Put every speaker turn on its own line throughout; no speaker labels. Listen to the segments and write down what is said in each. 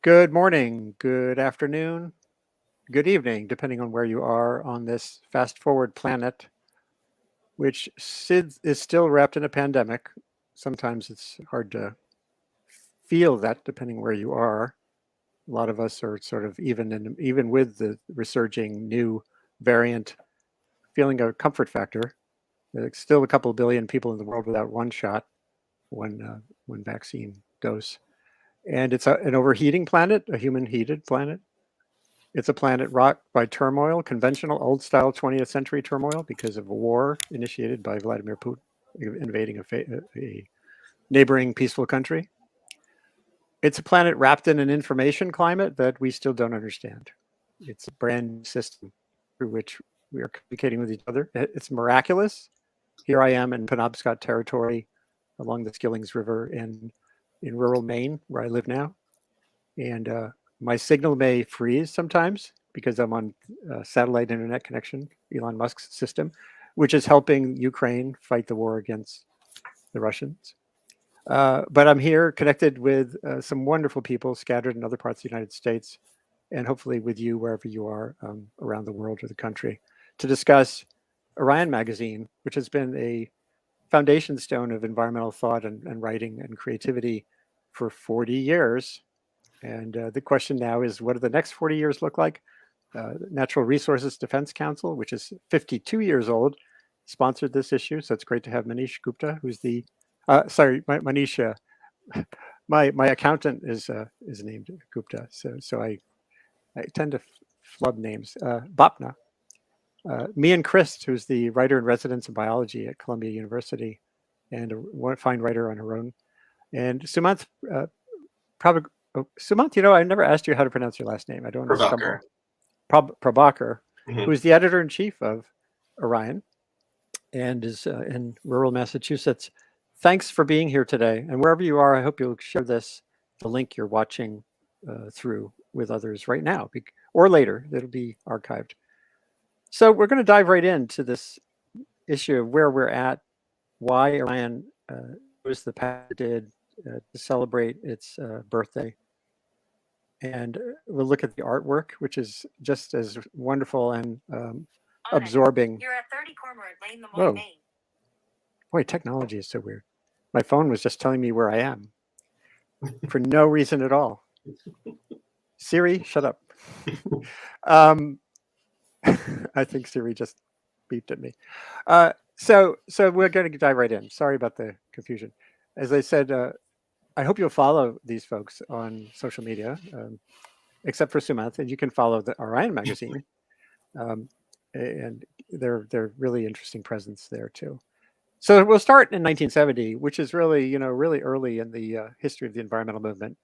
Good morning, good afternoon, good evening, depending on where you are on this fast forward planet, which is still wrapped in a pandemic. Sometimes it's hard to feel that depending where you are. A lot of us are sort of even with the resurging new variant, feeling a comfort factor. There's still a couple of billion people in the world without one shot, one vaccine dose, and it's an overheating planet, a human heated planet. It's a planet rocked by turmoil, conventional old style 20th century turmoil because of a war initiated by Vladimir Putin invading a neighboring peaceful country. It's a planet wrapped in an information climate that we still don't understand. It's a brand new system through which we are communicating with each other. It's miraculous. Here I am in Penobscot territory along the Skillings River in rural Maine, where I live now. And my signal may freeze sometimes because I'm on satellite internet connection, Elon Musk's system, which is helping Ukraine fight the war against the Russians. But I'm here connected with some wonderful people scattered in other parts of the United States, and hopefully with you wherever you are around the world or the country, to discuss Orion Magazine, which has been a foundation stone of environmental thought and writing and creativity for 40 years. And the question now is, what do the next 40 years look like? Natural Resources Defense Council, which is 52 years old, sponsored this issue. So it's great to have Manish Gupta, who's the, Manish, my accountant is named Gupta. So I tend to flub names. Bapna, Meehan Crist, who's the writer in residence in biology at Columbia University and a fine writer on her own. And Sumant, probably, Sumant, I never asked you how to pronounce your last name. I don't want to stumble. Prabhakar, who is the editor-in-chief of Orion and is in rural Massachusetts. Thanks for being here today. And wherever you are, I hope you'll share the link you're watching through with others right now or later. It'll be archived. So we're going to dive right into this issue of where we're at, why Orion was the path it did to celebrate its birthday. And we'll look at the artwork, which is just as wonderful and absorbing.
You're at 30 Cormorant Lane, the
Whoa. Boy, technology is so weird. My phone was just telling me where I am for no reason at all. Siri, shut up. I think Siri just beeped at me. So we're going to dive right in. Sorry about the confusion. As I said, I hope you'll follow these folks on social media, except for Sumant, and you can follow the Orion Magazine, and they're really interesting presence there too. So we'll start in 1970, which is really really early in the history of the environmental movement.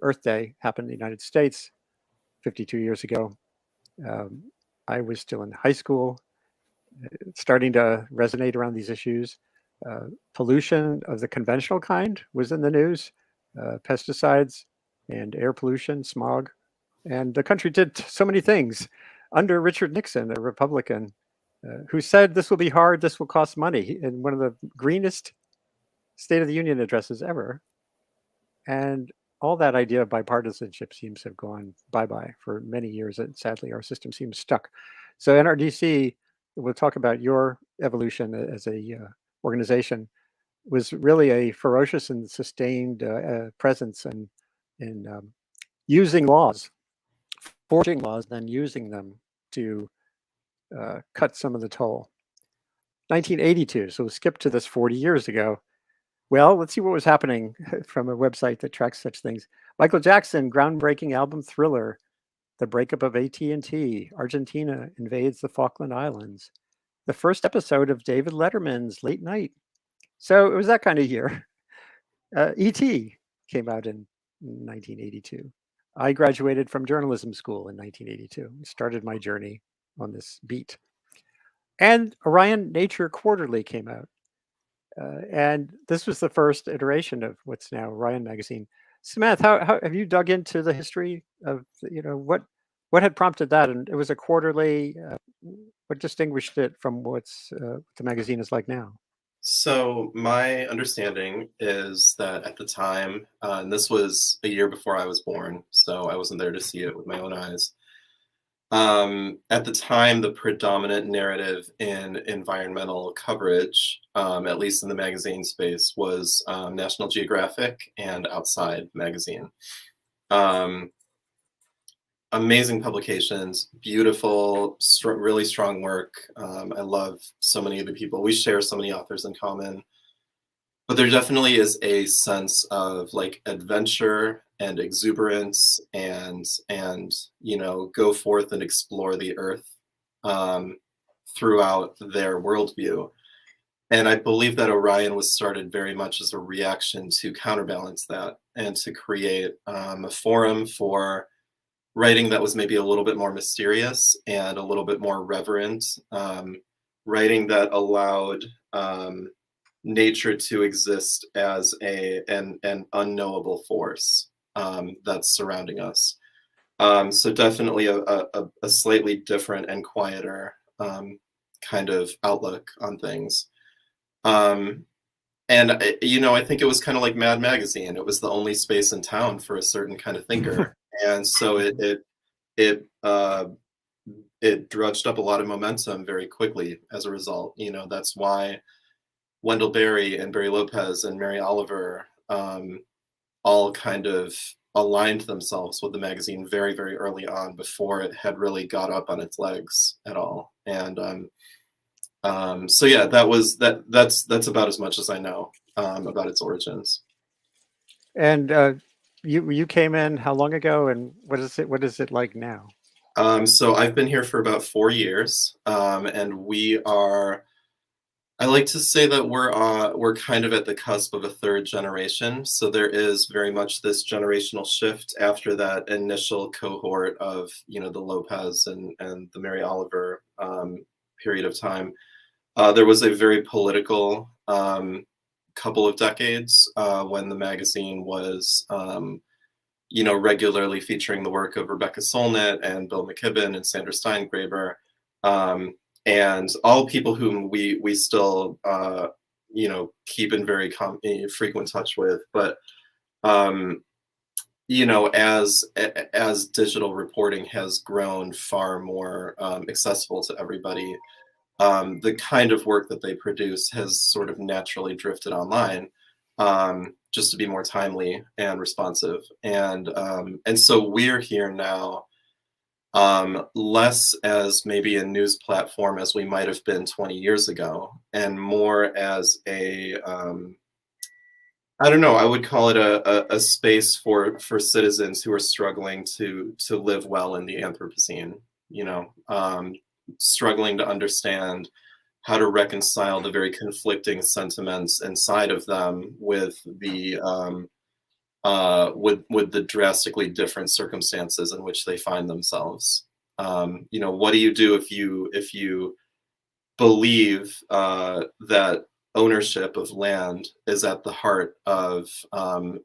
Earth Day happened in the United States 52 years ago. I was still in high school, starting to resonate around these issues. Pollution of the conventional kind was in the news, pesticides and air pollution, smog. And the country did so many things under Richard Nixon, a Republican, who said this will be hard, this will cost money, in one of the greenest State of the Union addresses ever. And all that idea of bipartisanship seems to have gone bye-bye for many years, and sadly our system seems stuck. So NRDC, we'll talk about your evolution as a organization, was really a ferocious and sustained presence in using laws, forging laws, then using them to cut some of the toll. 1982, so we'll skip to this 40 years ago. Well, let's see what was happening from a website that tracks such things. Michael Jackson, groundbreaking album Thriller, the breakup of AT&T, Argentina invades the Falkland Islands, the first episode of David Letterman's Late Night. So it was that kind of year. E.T. came out in 1982. I graduated from journalism school in 1982. Started my journey on this beat. And Orion Nature Quarterly came out. And this was the first iteration of what's now Orion Magazine. Samantha, how have you dug into the history of, what had prompted that? And it was a quarterly. What distinguished it from what's the magazine is like now?
So my understanding is that at the time, and this was a year before I was born, so I wasn't there to see it with my own eyes. At the time, the predominant narrative in environmental coverage, at least in the magazine space, was National Geographic and Outside magazine. Um, Amazing publications, beautiful, really strong work. I love so many of the people. We share so many authors in common. But there definitely is a sense of like adventure and exuberance and go forth and explore the earth um, throughout their worldview. And I believe that Orion was started very much as a reaction to counterbalance that and to create a forum for writing that was maybe a little bit more mysterious and a little bit more reverent, writing that allowed nature to exist as an unknowable force that's surrounding us. So definitely a slightly different and quieter kind of outlook on things. And I think it was kind of like Mad Magazine. It was the only space in town for a certain kind of thinker, and so it drudged up a lot of momentum very quickly as a result. That's why Wendell Berry and Barry Lopez and Mary Oliver all kind of aligned themselves with the magazine very, very early on before it had really got up on its legs at all. And so yeah, that's about as much as I know about its origins.
And you came in how long ago, and what is it like now?
So I've been here for about 4 years, and we are. I like to say that we're kind of at the cusp of a third generation. So there is very much this generational shift after that initial cohort of the Lopez and the Mary Oliver period of time. There was a very political couple of decades when the magazine was regularly featuring the work of Rebecca Solnit and Bill McKibben and Sandra Steingraber. And all people whom we still keep in very frequent touch with, but as digital reporting has grown far more accessible to everybody, the kind of work that they produce has sort of naturally drifted online, just to be more timely and responsive, and so we're here now. Less as maybe a news platform as we might have been 20 years ago, and more as I don't know, I would call it a space for citizens who are struggling to live well in the Anthropocene, struggling to understand how to reconcile the very conflicting sentiments inside of them with the drastically different circumstances in which they find themselves. What do you do if you believe that ownership of land is at the heart of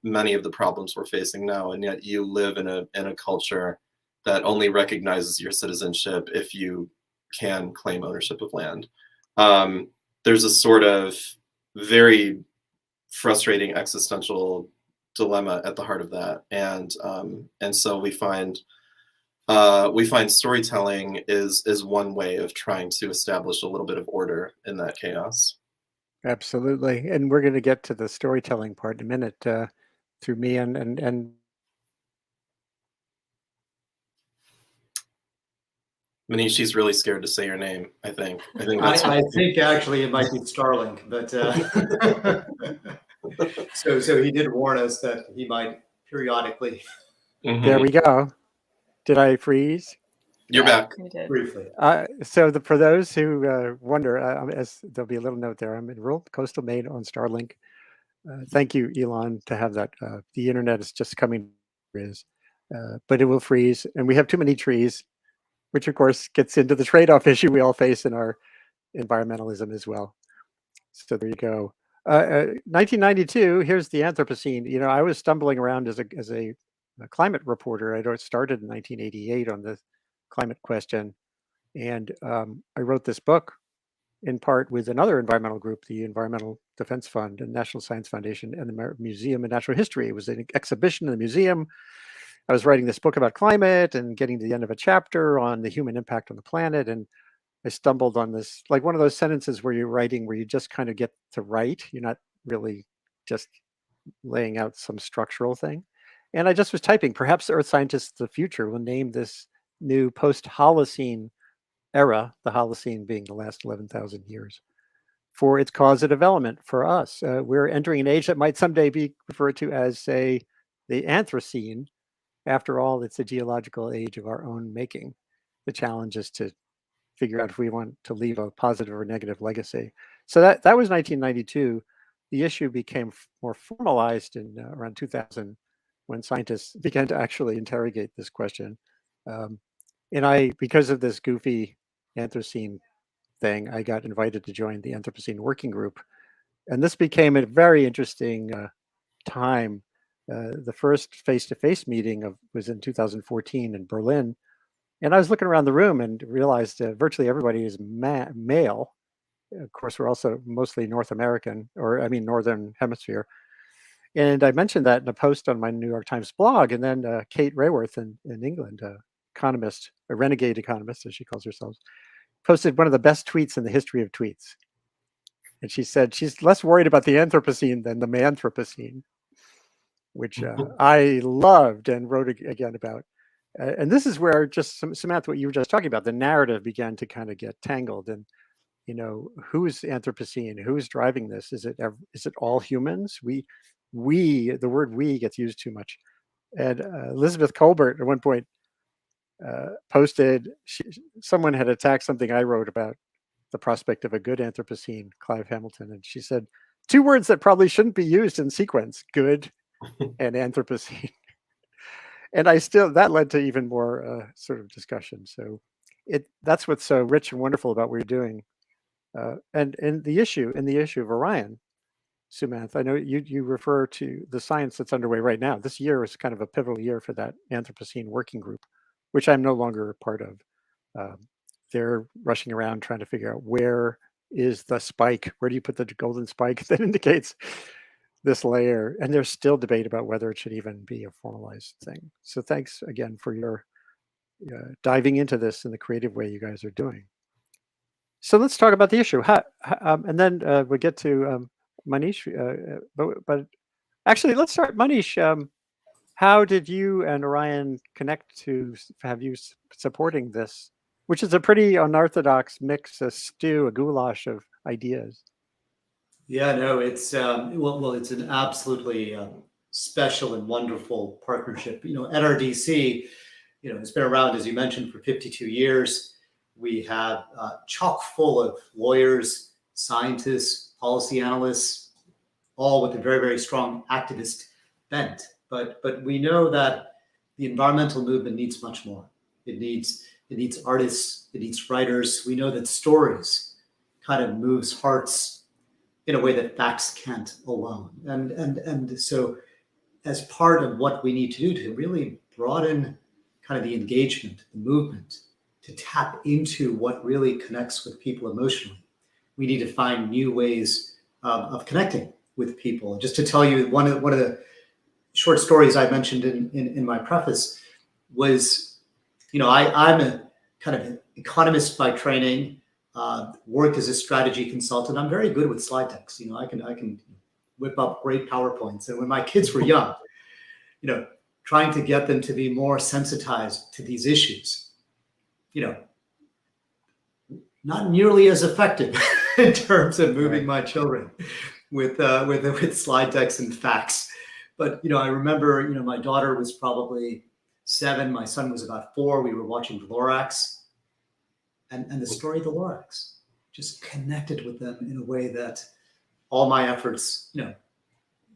many of the problems we're facing now, and yet you live in a culture that only recognizes your citizenship if you can claim ownership of land? There's a sort of very frustrating existential dilemma at the heart of that, and so we find storytelling is one way of trying to establish a little bit of order in that chaos.
Absolutely, and we're going to get to the storytelling part in a minute through me and
Manish, she's really scared to say your name. I think
that's I think actually it might be Starlink, but so he did warn us that he might periodically.
Mm-hmm.
There we go. Did I freeze?
You're back.
Briefly.
So for those who wonder, as there'll be a little note there, I'm in rural coastal Maine on Starlink. Thank you, Elon, to have that. The internet is just coming, but it will freeze, and we have too many trees, which of course gets into the trade-off issue we all face in our environmentalism as well. So there you go. 1992. Here's the Anthropocene. I was stumbling around as a climate reporter. I started in 1988 on the climate question, and I wrote this book in part with another environmental group, the Environmental Defense Fund and National Science Foundation and the Museum of Natural History. It was an exhibition in the museum. I was writing this book about climate and getting to the end of a chapter on the human impact on the planet. And I stumbled on this, like one of those sentences where you're writing, where you just kind of get to write. You're not really just laying out some structural thing. And I just was typing, perhaps Earth scientists of the future will name this new post-Holocene era, the Holocene being the last 11,000 years, for its cause of development for us. We're entering an age that might someday be referred to as, say, the Anthropocene. After all, it's a geological age of our own making. The challenge is to figure out if we want to leave a positive or negative legacy. So that was 1992. The issue became more formalized in around 2000 when scientists began to actually interrogate this question. And I, because of this goofy Anthropocene thing, I got invited to join the Anthropocene Working Group. And this became a very interesting time. The first face-to-face meeting was in 2014 in Berlin. And I was looking around the room and realized virtually everybody is male. Of course, we're also mostly North American, Northern Hemisphere. And I mentioned that in a post on my New York Times blog. And then Kate Raworth in England, economist, a renegade economist, as she calls herself, posted one of the best tweets in the history of tweets. And she said she's less worried about the Anthropocene than the Manthropocene, which I loved and wrote again about. And this is where just Samantha, what you were just talking about, the narrative began to kind of get tangled. And who's Anthropocene? Who's driving this? Is it all humans? The word "we" gets used too much. And Elizabeth Kolbert at one point posted, someone had attacked something I wrote about the prospect of a good Anthropocene, Clive Hamilton, and she said 2 words that probably shouldn't be used in sequence: good and Anthropocene. And that led to even more sort of discussion. So that's what's so rich and wonderful about what you're doing. And in the issue of Orion, Sumant, I know you refer to the science that's underway right now. This year is kind of a pivotal year for that Anthropocene Working Group, which I'm no longer a part of. They're rushing around trying to figure out where is the spike? Where do you put the golden spike that indicates this layer? And there's still debate about whether it should even be a formalized thing. So thanks again for your diving into this in the creative way you guys are doing. So let's talk about the issue. And then we'll get to Manish. But actually, let's start. Manish, how did you and Orion connect to have you supporting this, which is a pretty unorthodox mix, a stew, a goulash of ideas?
Yeah, no, it's it's an absolutely special and wonderful partnership. NRDC, it's been around, as you mentioned, for 52 years. We have chock full of lawyers, scientists, policy analysts, all with a very, very strong activist bent. But we know that the environmental movement needs much more. It needs artists, it needs writers. We know that stories kind of moves hearts in a way that facts can't alone. And so as part of what we need to do to really broaden kind of the engagement, the movement, to tap into what really connects with people emotionally, we need to find new ways of connecting with people. Just to tell you, one of the short stories I mentioned in my preface was, I'm a kind of economist by training, worked as a strategy consultant. I'm very good with slide decks. I can whip up great PowerPoints. And when my kids were young, trying to get them to be more sensitized to these issues, not nearly as effective in terms of moving my children with slide decks and facts. But I remember, my daughter was probably 7, my son was about 4. We were watching the Lorax, and the story of the Lorax just connected with them in a way that all my efforts,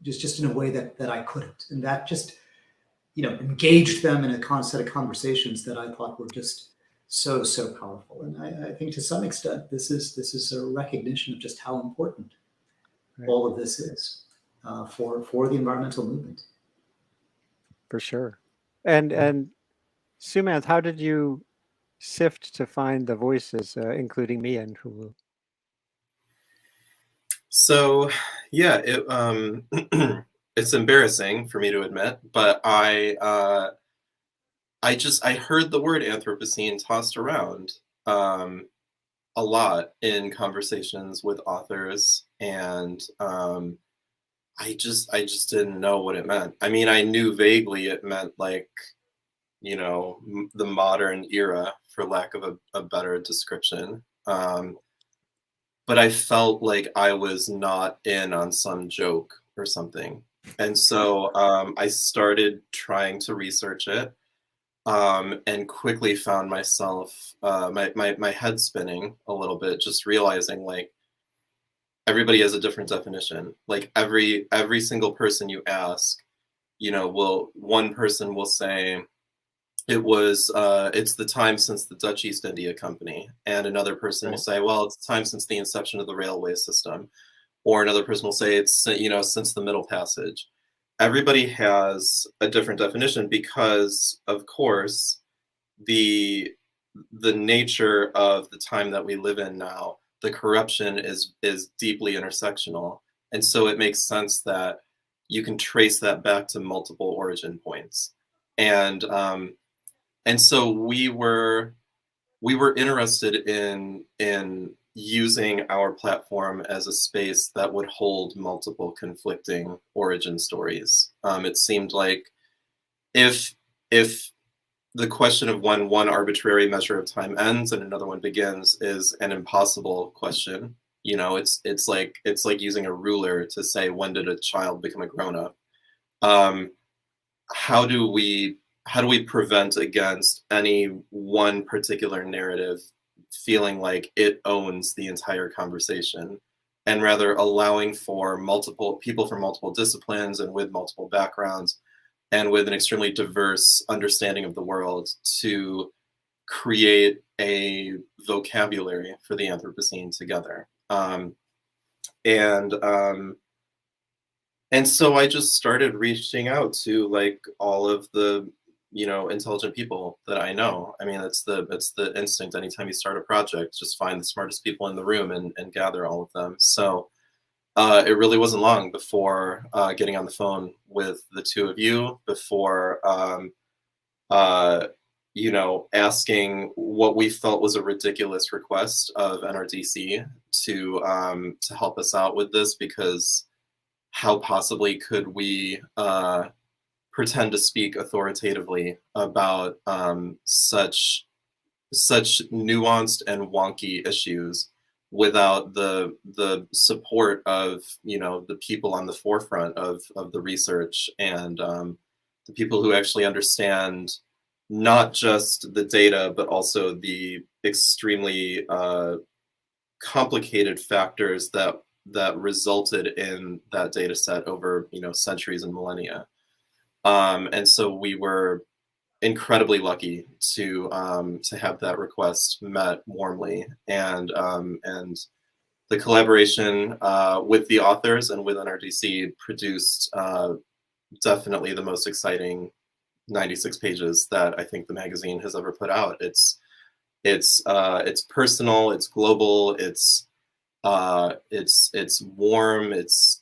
just in a way that I couldn't, and that just engaged them in a set of conversations that I thought were just so powerful. And I think to some extent this is a recognition of just how important all of this is for the environmental movement.
For sure. And Sumant, how did you sift to find the voices, including Meehan, who will
So yeah, it's embarrassing for me to admit, but I heard the word Anthropocene tossed around a lot in conversations with authors, and I just didn't know what it meant. I mean, I knew vaguely it meant like, the modern era, for lack of a better description. But I felt like I was not in on some joke or something. And so I started trying to research it, and quickly found myself, my head spinning a little bit, just realizing like everybody has a different definition. Like every single person you ask, one person will say, it's the time since the Dutch East India Company, and another person will
Right.
say, well, it's the time since the inception of the railway system, or another person will say it's since the Middle Passage. Everybody has a different definition because, of course, the the nature of the time that we live in now, the corruption is deeply intersectional, and so it makes sense that you can trace that back to multiple origin points, and so we were interested in using our platform as a space that would hold multiple conflicting origin stories. It seemed like if if the question of when one arbitrary measure of time ends and another one begins is an impossible question. It's like using a ruler to say when did a child become a grown up. Um, how do we prevent against any one particular narrative feeling like it owns the entire conversation, and rather allowing for multiple people from multiple disciplines and with multiple backgrounds and with an extremely diverse understanding of the world to create a vocabulary for the Anthropocene together. And so I just started reaching out to like all of the intelligent people that I know. I mean, it's the instinct. Anytime you start a project, just find the smartest people in the room and gather all of them. So it really wasn't long before getting on the phone with the two of you, before uh, asking what we felt was a ridiculous request of NRDC to help us out with this, because how possibly could we pretend to speak authoritatively about such nuanced and wonky issues without the support of the people on the forefront of the research, and the people who actually understand not just the data but also the extremely complicated factors that resulted in that data set over centuries and millennia. And so we were incredibly lucky to have that request met warmly, and the collaboration with the authors and with NRDC produced definitely the most exciting 96 pages that I think the magazine has ever put out. It's personal, it's global, it's warm, it's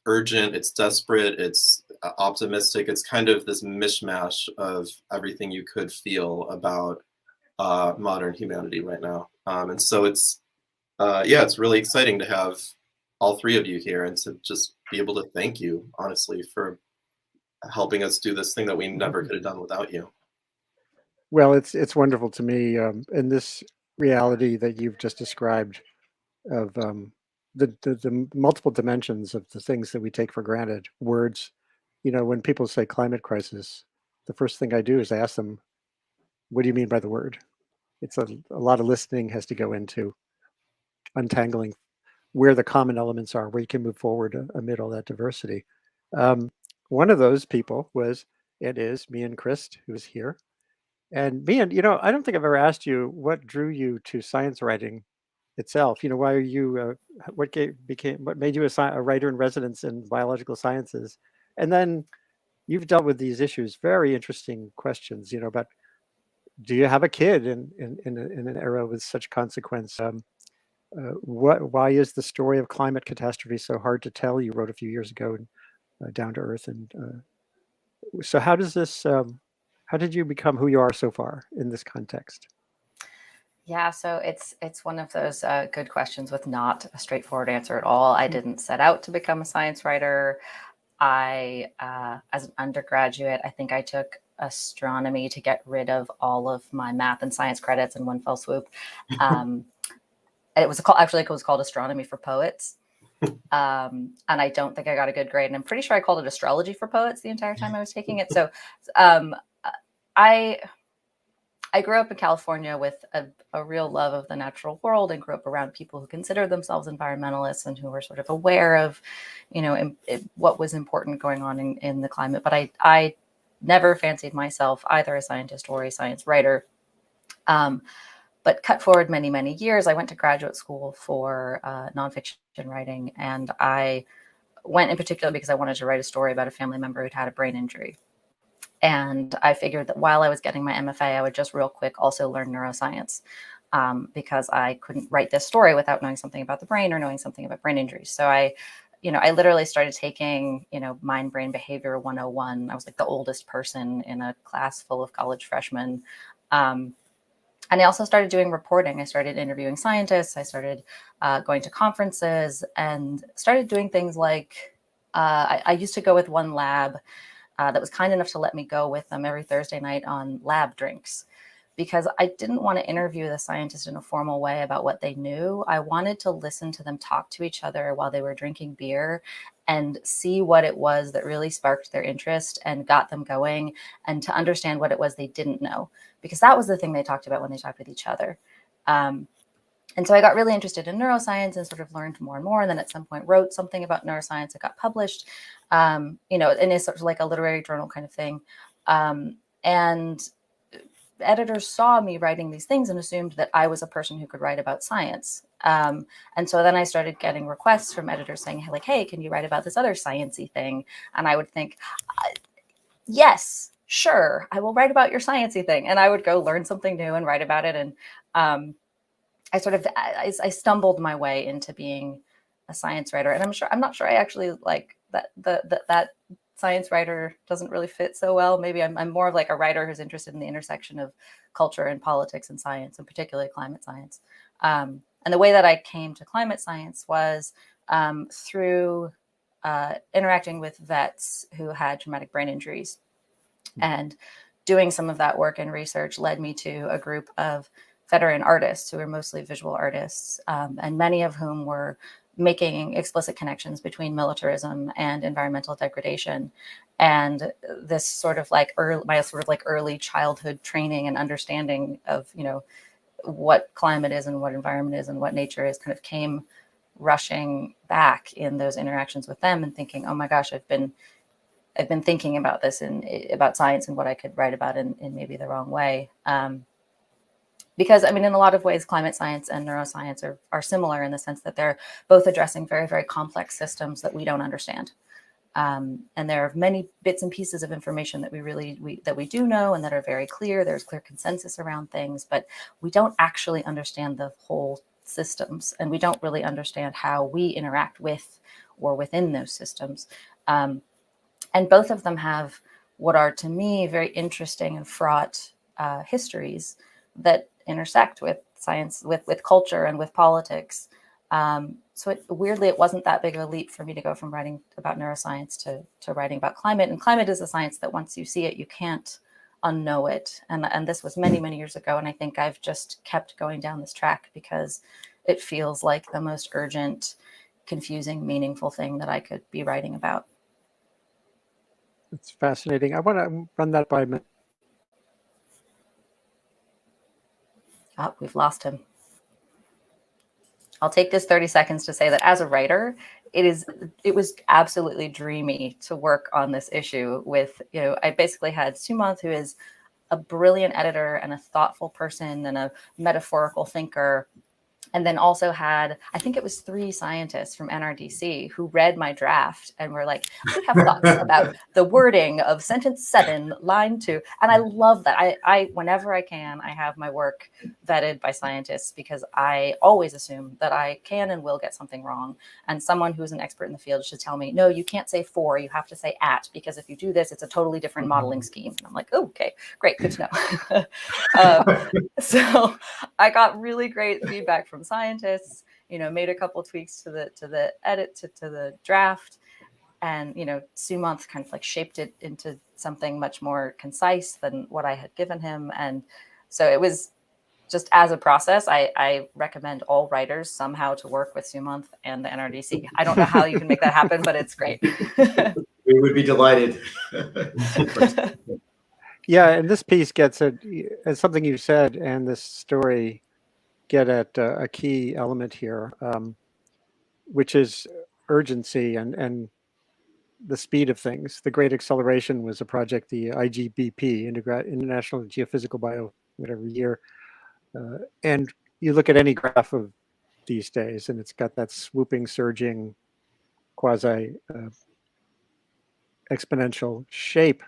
urgent, it's desperate, it's optimistic. It's kind of this mishmash of everything you could feel about modern humanity right now. And so it's really exciting to have all three of you here and to just be able to thank you, honestly, for helping us do this thing that we never could have done without you.
Well, it's wonderful to me, in this reality that you've just described of the multiple dimensions of the things that we take for granted. Words, when people say climate crisis, the first thing I do is ask them, "What do you mean by the word?" It's a lot of listening has to go into untangling where the common elements are, where you can move forward amid all that diversity. Um, One of those people was and is Meehan Crist, who's here. And Meehan, I don't think I've ever asked you what drew you to science writing itself. Why are you? What made you a writer in residence in biological sciences? And then you've dealt with these issues, very interesting questions. About do you have a kid in an era with such consequence? Why is the story of climate catastrophe so hard to tell? You wrote a few years ago, Down to Earth, and so how does this? How did you become who you are so far in this context?
Yeah, so it's one of those good questions with not a straightforward answer at all. I didn't set out to become a science writer. I, as an undergraduate, I think I took astronomy to get rid of all of my math and science credits in one fell swoop. It was called Astronomy for Poets. And I don't think I got a good grade. And I'm pretty sure I called it Astrology for Poets the entire time I was taking it. So I grew up in California with a real love of the natural world and grew up around people who consider themselves environmentalists and who were sort of aware of, what was important going on in the climate. But I never fancied myself either a scientist or a science writer. But cut forward many, many years, I went to graduate school for nonfiction writing. And I went in particular because I wanted to write a story about a family member who'd had a brain injury. And I figured that while I was getting my MFA, I would just real quick also learn neuroscience because I couldn't write this story without knowing something about the brain or knowing something about brain injuries. So I literally started taking, mind brain behavior 101. I was like the oldest person in a class full of college freshmen. And I also started doing reporting. I started interviewing scientists. I started going to conferences and started doing things like I used to go with one lab that was kind enough to let me go with them every Thursday night on lab drinks, because I didn't want to interview the scientist in a formal way about what they knew. I wanted to listen to them talk to each other while they were drinking beer and see what it was that really sparked their interest and got them going, and to understand what it was they didn't know, because that was the thing they talked about when they talked with each other. And so I got really interested in neuroscience and sort of learned more and more. And then at some point wrote something about neuroscience. It got published, and it's sort of like a literary journal kind of thing. And editors saw me writing these things and assumed that I was a person who could write about science. And so then I started getting requests from editors saying, hey, can you write about this other sciencey thing? And I would think, yes, sure, I will write about your sciencey thing. And I would go learn something new and write about it. And I stumbled my way into being a science writer, and I'm not sure I actually like that science writer doesn't really fit so well. Maybe I'm more of like a writer who's interested in the intersection of culture and politics and science, and particularly climate science. And the way that I came to climate science was through interacting with vets who had traumatic brain injuries, and doing some of that work and research led me to a group of veteran artists who are mostly visual artists, and many of whom were making explicit connections between militarism and environmental degradation. And this sort of like early childhood training and understanding of, what climate is and what environment is and what nature is kind of came rushing back in those interactions with them, and thinking, oh my gosh, I've been thinking about this about science and what I could write about in maybe the wrong way. Because, in a lot of ways, climate science and neuroscience are similar in the sense that they're both addressing very, very complex systems that we don't understand. And there are many bits and pieces of information that we do know and that are very clear. There's clear consensus around things, but we don't actually understand the whole systems, and we don't really understand how we interact with or within those systems. And both of them have what are, to me, very interesting and fraught histories that intersect with science, with culture, and with politics. So weirdly, it wasn't that big of a leap for me to go from writing about neuroscience to writing about climate. And climate is a science that once you see it, you can't unknow it. And this was many, many years ago. And I think I've just kept going down this track because it feels like the most urgent, confusing, meaningful thing that I could be writing about.
It's fascinating. I want to run that by.
Oh, we've lost him. I'll take this 30 seconds to say that as a writer, it was absolutely dreamy to work on this issue with, I basically had Sumant, who is a brilliant editor and a thoughtful person and a metaphorical thinker, and then also had, I think it was 3 scientists from NRDC who read my draft and were like, we have thoughts about the wording of sentence 7, line 2. And I love that. I whenever I can, I have my work vetted by scientists, because I always assume that I can and will get something wrong. And someone who's an expert in the field should tell me, no, you can't say for, you have to say at, because if you do this, it's a totally different modeling scheme. And I'm like, oh, okay, great, good to know. So I got really great feedback from scientists, made a couple tweaks to the edit, to the draft, and, Sumanth kind of like shaped it into something much more concise than what I had given him. And so it was just, as a process, I recommend all writers somehow to work with Sumanth and the NRDC. I don't know how you can make that happen, but it's great.
We would be delighted.
Yeah, and this piece gets at something you said, and this story get at a key element here, which is urgency and the speed of things. The Great Acceleration was a project, the IGBP, International Geophysical Bio, whatever year. And you look at any graph of these days, and it's got that swooping, surging, quasi exponential shape.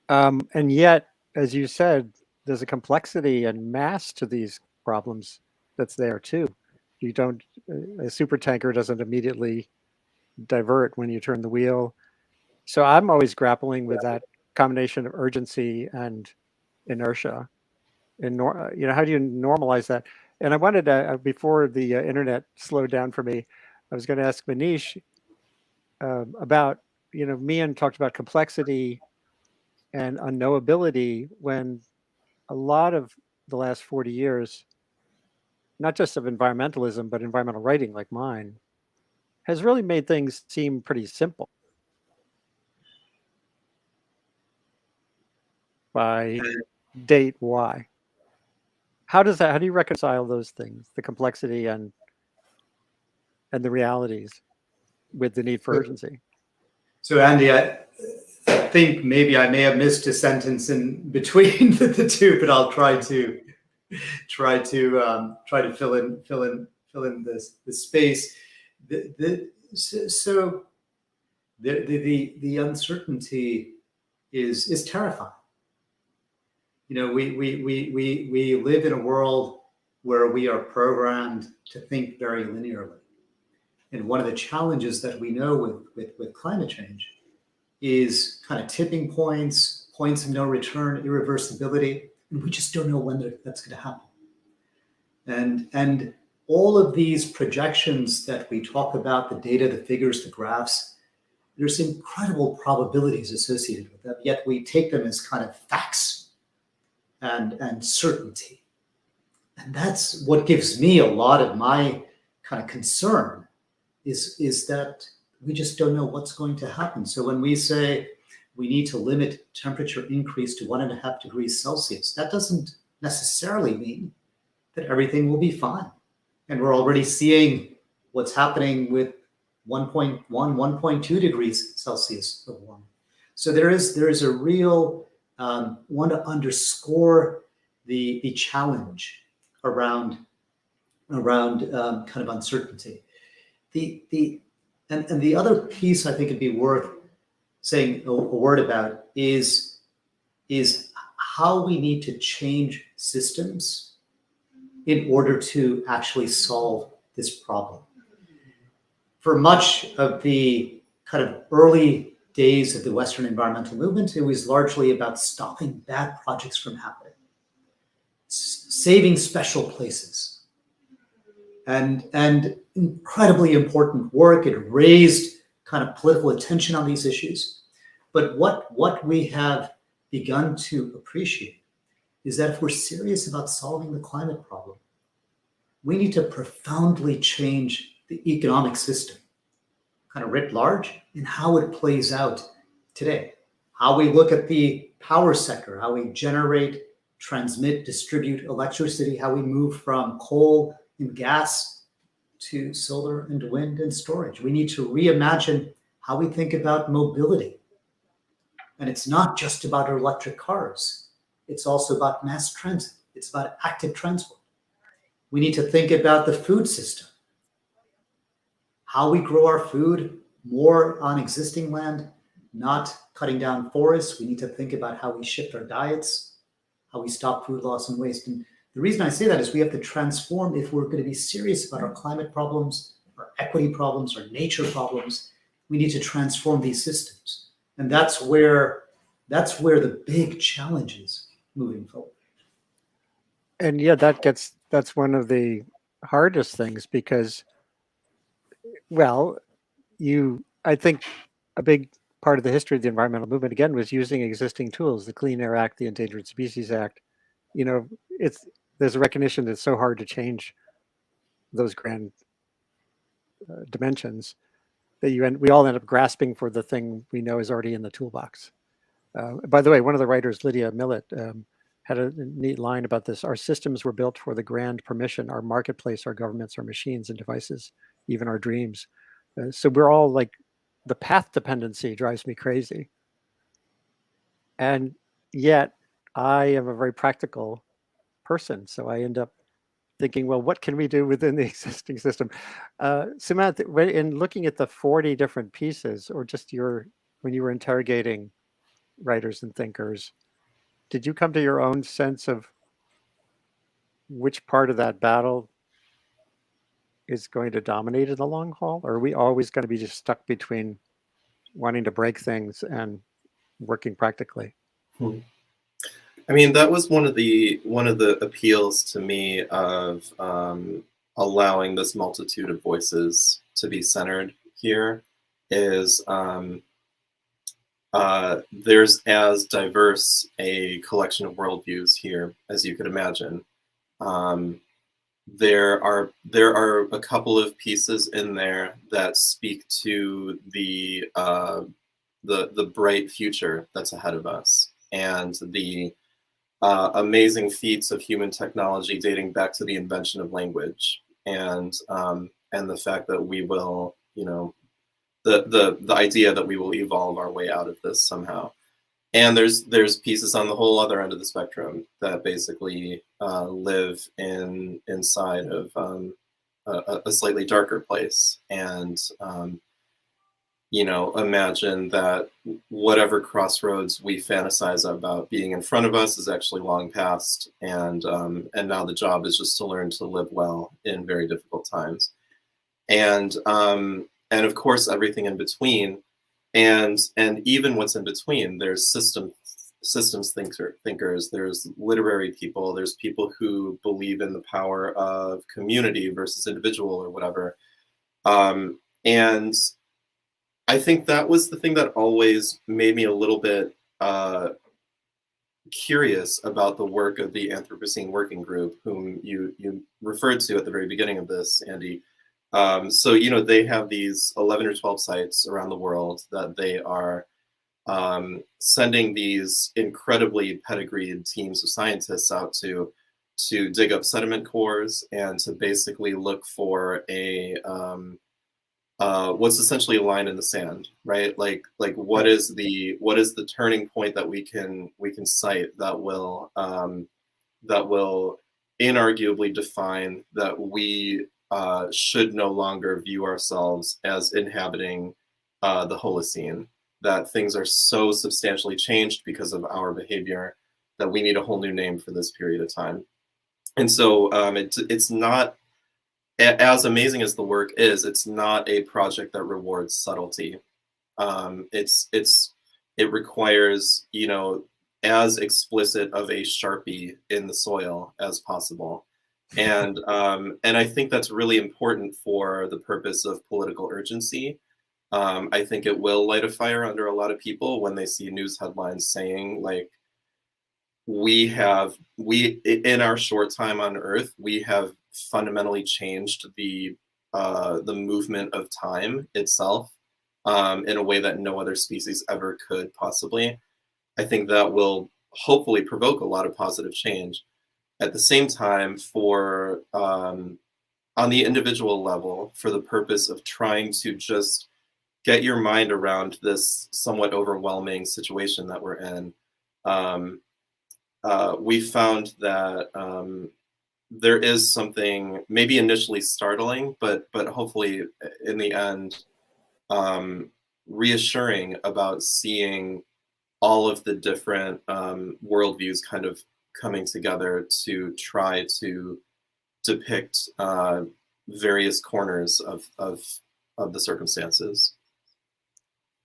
And yet, as you said, there's a complexity and mass to these problems that's there too. You don't, a super tanker doesn't immediately divert when you turn the wheel. So I'm always grappling with that combination of urgency and inertia. And how do you normalize that? And I wanted to, before the internet slowed down for me, I was going to ask Manish about, Meehan talked about complexity and unknowability, when a lot of the last 40 years, not just of environmentalism, but environmental writing like mine, has really made things seem pretty simple. By date Y. How do you reconcile those things, the complexity and the realities, with the need for urgency?
So Andy, I think maybe I may have missed a sentence in between the two, but I'll try to fill in this space. So the uncertainty is terrifying. We live in a world where we are programmed to think very linearly. And one of the challenges that we know with climate change is kind of tipping points of no return, irreversibility, and we just don't know when that's going to happen. And all of these projections that we talk about, the data, the figures, the graphs, there's incredible probabilities associated with them, yet we take them as kind of facts and certainty. And that's what gives me a lot of my kind of concern, is that we just don't know what's going to happen. So when we say we need to limit temperature increase to 1.5 degrees Celsius, that doesn't necessarily mean that everything will be fine. And we're already seeing what's happening with 1.1, 1.2 degrees Celsius of warming. So there is a real want to underscore the challenge around kind of uncertainty. And the other piece I think it'd be worth saying a word about is how we need to change systems in order to actually solve this problem. For much of the kind of early days of the Western environmental movement, it was largely about stopping bad projects from happening, saving special places, and incredibly important work. It raised kind of political attention on these issues. But what we have begun to appreciate is that if we're serious about solving the climate problem, we need to profoundly change the economic system, kind of writ large, in how it plays out today. How we look at the power sector, how we generate, transmit, distribute electricity, how we move from coal and gas to solar and wind and storage. We need to reimagine how we think about mobility. And it's not just about electric cars. It's also about mass transit. It's about active transport. We need to think about the food system, how we grow our food more on existing land, not cutting down forests. We need to think about how we shift our diets, how we stop food loss and waste. And the reason I say that is we have to transform, if we're going to be serious about our climate problems, our equity problems, our nature problems, we need to transform these systems. And that's where the big challenge is moving forward.
And yeah, that's one of the hardest things because, well, I think a big part of the history of the environmental movement again was using existing tools, the Clean Air Act, the Endangered Species Act. There's a recognition that it's so hard to change those grand dimensions that we all end up grasping for the thing we know is already in the toolbox. By the way, one of the writers, Lydia Millett, had a neat line about this. Our systems were built for the grand permission, our marketplace, our governments, our machines and devices, even our dreams. So we're all like, the path dependency drives me crazy. And yet I am a very practical person. So I end up thinking, well, what can we do within the existing system? Samantha, in looking at the 40 different pieces, or just when you were interrogating writers and thinkers, did you come to your own sense of which part of that battle is going to dominate in the long haul? Or are we always going to be just stuck between wanting to break things and working practically?
I mean, that was one of the appeals to me of allowing this multitude of voices to be centered here is there's as diverse a collection of worldviews here as you could imagine. There are a couple of pieces in there that speak to the bright future that's ahead of us and the amazing feats of human technology dating back to the invention of language and the fact that we will, the idea that we will evolve our way out of this somehow. And there's pieces on the whole other end of the spectrum that basically live inside of a slightly darker place and imagine that whatever crossroads we fantasize about being in front of us is actually long past, and now the job is just to learn to live well in very difficult times, and of course everything in between, and even what's in between. There's systems thinkers, there's literary people, there's people who believe in the power of community versus individual or whatever, and I think that was the thing that always made me a little bit curious about the work of the Anthropocene Working Group, whom you referred to at the very beginning of this, Andy. So, they have these 11 or 12 sites around the world that they are sending these incredibly pedigreed teams of scientists out to dig up sediment cores and to basically look for what's essentially a line in the sand, right? Like what is the turning point that we can cite that will inarguably define that we should no longer view ourselves as inhabiting the Holocene, that things are so substantially changed because of our behavior that we need a whole new name for this period of time. And so it's not, as amazing as the work is, it's not a project that rewards subtlety. It requires, as explicit of a Sharpie in the soil as possible. And I think that's really important for the purpose of political urgency. I think it will light a fire under a lot of people when they see news headlines saying, like, we in our short time on Earth, we have fundamentally changed the movement of time itself in a way that no other species ever could possibly. I think that will hopefully provoke a lot of positive change. At the same time, for on the individual level, for the purpose of trying to just get your mind around this somewhat overwhelming situation that we're in, we found that there is something maybe initially startling, but hopefully in the end reassuring about seeing all of the different worldviews kind of coming together to try to depict various corners of the circumstances.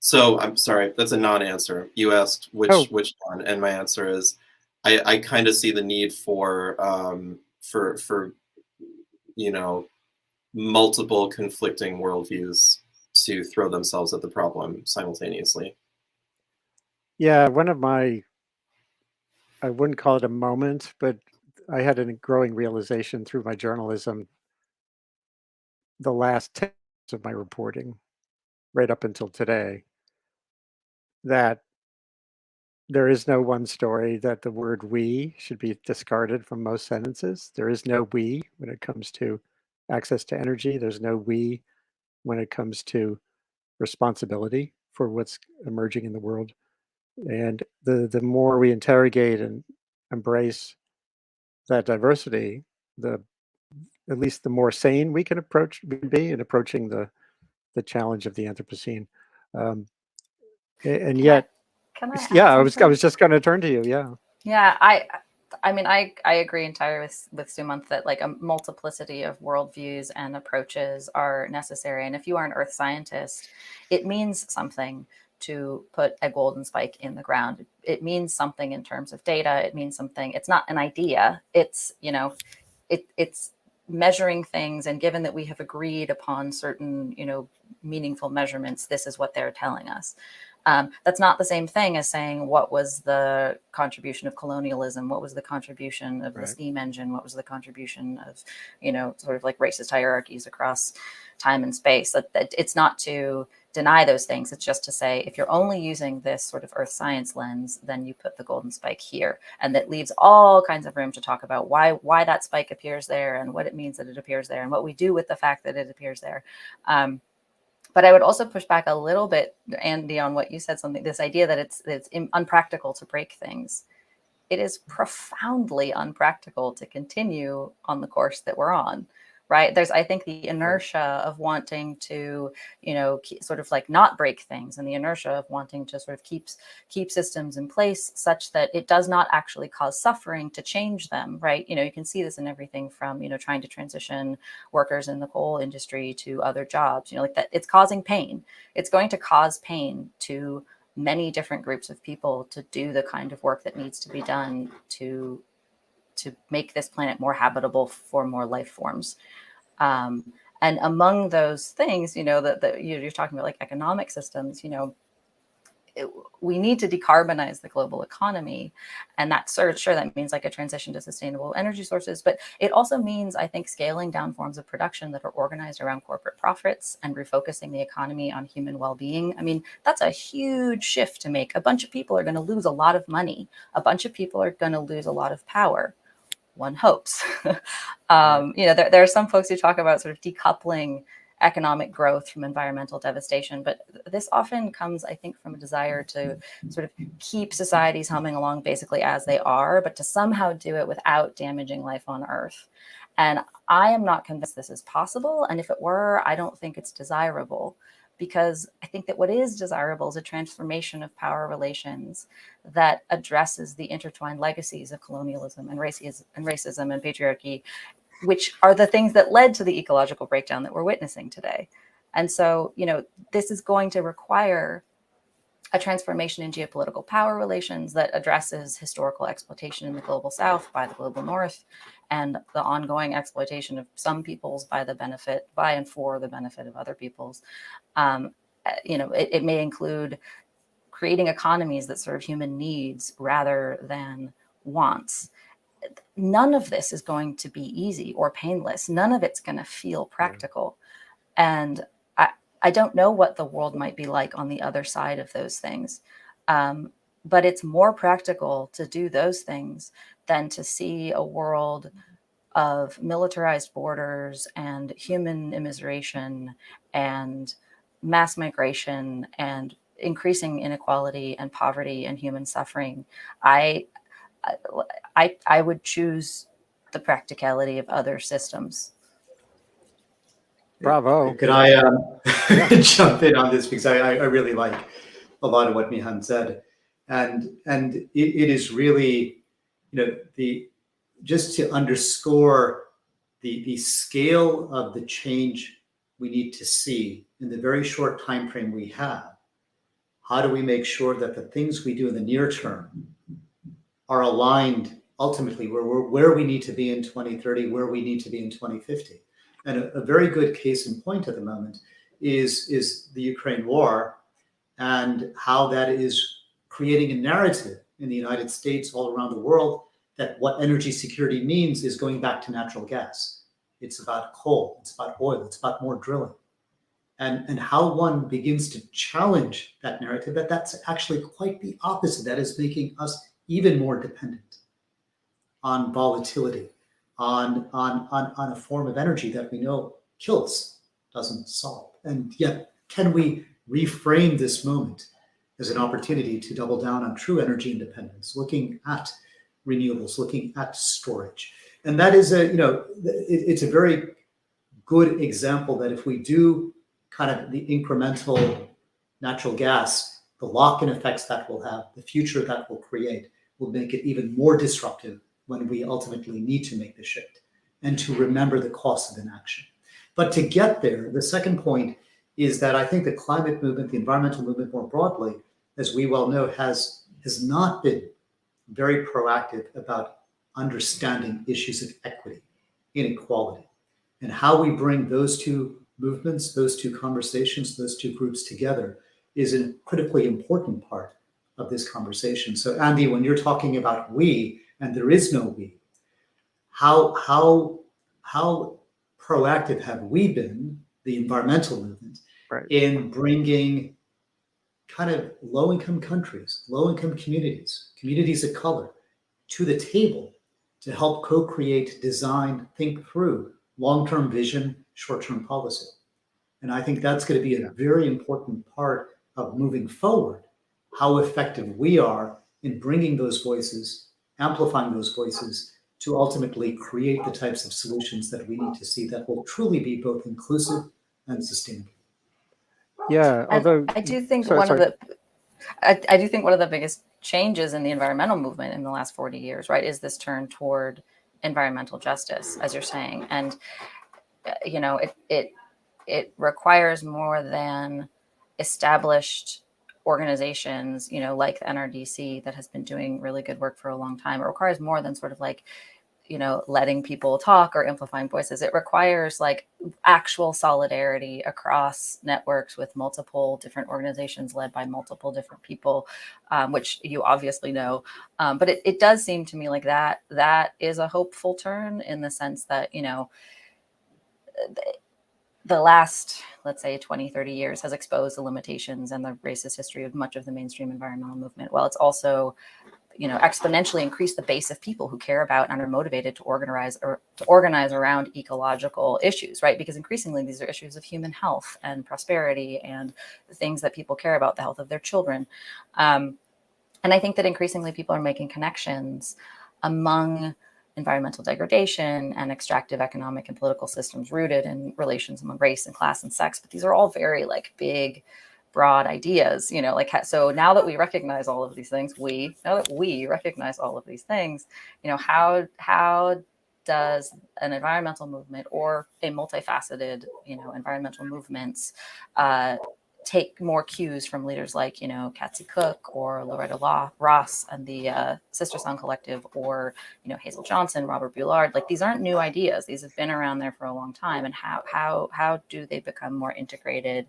So I'm sorry, that's a non-answer. You asked which one, and my answer is I kind of see the need for you know, multiple conflicting worldviews to throw themselves at the problem simultaneously.
Yeah, one of my, I wouldn't call it a moment, but I had a growing realization through my journalism the last 10 years of my reporting, right up until today, that there is no one story, that the word we should be discarded from most sentences. There is no we when it comes to access to energy. There's no we when it comes to responsibility for what's emerging in the world. And the more we interrogate and embrace that diversity, the at least the more sane we can be in approaching the challenge of the Anthropocene. Um, and yet,
Can I add
yeah, I
something?
was just going to turn to you. Yeah.
Yeah, I mean, I agree entirely with Sumant that like a multiplicity of worldviews and approaches are necessary. And if you are an earth scientist, it means something to put a golden spike in the ground. It means something in terms of data. It means something. It's not an idea. It's, you know, it's measuring things. And given that we have agreed upon certain, you know, meaningful measurements, this is what they're telling us. That's not the same thing as saying what was the contribution of colonialism, what was the contribution of the steam engine, what was the contribution of, you know, sort of like racist hierarchies across time and space. That it's not to deny those things. It's just to say, if you're only using this sort of earth science lens, then you put the golden spike here. And that leaves all kinds of room to talk about why that spike appears there and what it means that it appears there and what we do with the fact that it appears there. But I would also push back a little bit, Andy, on what you said, this idea that it's unpractical to break things. It is profoundly unpractical to continue on the course that we're on, right? There's, I think, the inertia of wanting to, you know, sort of like not break things, and the inertia of wanting to sort of keep systems in place such that it does not actually cause suffering to change them, right? You know, you can see this in everything from, you know, trying to transition workers in the coal industry to other jobs, you know, like that it's causing pain. It's going to cause pain to many different groups of people to do the kind of work that needs to be done to make this planet more habitable for more life forms. And among those things, you know, that you're talking about like economic systems, you know, we need to decarbonize the global economy. And that's sure that means like a transition to sustainable energy sources. But it also means, I think, scaling down forms of production that are organized around corporate profits and refocusing the economy on human well-being. I mean, that's a huge shift to make. A bunch of people are going to lose a lot of money. A bunch of people are going to lose a lot of power. One hopes. You know, there are some folks who talk about sort of decoupling economic growth from environmental devastation, but this often comes, I think, from a desire to sort of keep societies humming along basically as they are, but to somehow do it without damaging life on Earth. And I am not convinced this is possible. And if it were, I don't think it's desirable, because I think that what is desirable is a transformation of power relations that addresses the intertwined legacies of colonialism and racism and patriarchy, which are the things that led to the ecological breakdown that we're witnessing today. And so, you know, this is going to require a transformation in geopolitical power relations that addresses historical exploitation in the global South by the global North, and the ongoing exploitation of some peoples by and for the benefit of other peoples. You know, it may include creating economies that serve human needs rather than wants. None of this is going to be easy or painless. None of it's going to feel practical. And I don't know what the world might be like on the other side of those things. But it's more practical to do those things than to see a world of militarized borders and human immiseration and mass migration and increasing inequality and poverty and human suffering. I would choose the practicality of other systems.
Bravo.
Could I jump in on this, because I really like a lot of what Meehan said, and it is really, just to underscore the scale of the change we need to see in the very short time frame we have. How do we make sure that the things we do in the near term are aligned ultimately where we need to be in 2030, where we need to be in 2050? And a very good case in point at the moment is the Ukraine war, and how that is creating a narrative in the United States, all around the world, that what energy security means is going back to natural gas. It's about coal, it's about oil, it's about more drilling. And how one begins to challenge that narrative, that's actually quite the opposite. That is making us even more dependent on volatility, on a form of energy that we know kills, doesn't solve. And yet, can we reframe this moment as an opportunity to double down on true energy independence, looking at renewables, looking at storage? And that is it's a very good example that if we do kind of the incremental natural gas, the lock-in effects that will have, the future that will create, will make it even more disruptive when we ultimately need to make the shift, and to remember the cost of inaction. But to get there, the second point is that I think the climate movement, the environmental movement more broadly, as we well know, has not been very proactive about understanding issues of equity, inequality, and how we bring those two movements, those two conversations, those two groups together is a critically important part of this conversation. So Andy, when you're talking about we, and there is no we, how proactive have we been, the environmental movement,
Right.
in bringing kind of low-income countries, low-income communities of color to the table to help co-create, design, think through long-term vision, short-term policy? And I think that's going to be a very important part of moving forward, how effective we are in bringing those voices, amplifying those voices, to ultimately create the types of solutions that we need to see that will truly be both inclusive and sustainable.
Yeah, although
I do think
sorry,
one
sorry.
of the I do think one of the biggest changes in the environmental movement in the last 40 years, right, is this turn toward environmental justice, as you're saying. And it requires more than established organizations, like the NRDC, that has been doing really good work for a long time. It requires more than sort of like, letting people talk or amplifying voices. It requires like actual solidarity across networks with multiple different organizations led by multiple different people, which you obviously know. But it does seem to me like that is a hopeful turn, in the sense that, the last, let's say, 20, 30 years has exposed the limitations and the racist history of much of the mainstream environmental movement. While it's also, exponentially increased the base of people who care about and are motivated to organize around ecological issues, right? Because increasingly these are issues of human health and prosperity and the things that people care about, the health of their children. And I think that increasingly people are making connections among environmental degradation and extractive economic and political systems rooted in relations among race and class and sex. But these are all very like big, broad ideas, so now that we recognize all of these things, how does an environmental movement or a multifaceted, environmental movements take more cues from leaders like, Kathy Cook or Loretta Ross and the Sister Song Collective, or, Hazel Johnson, Robert Bullard? Like, these aren't new ideas. These have been around there for a long time. And how do they become more integrated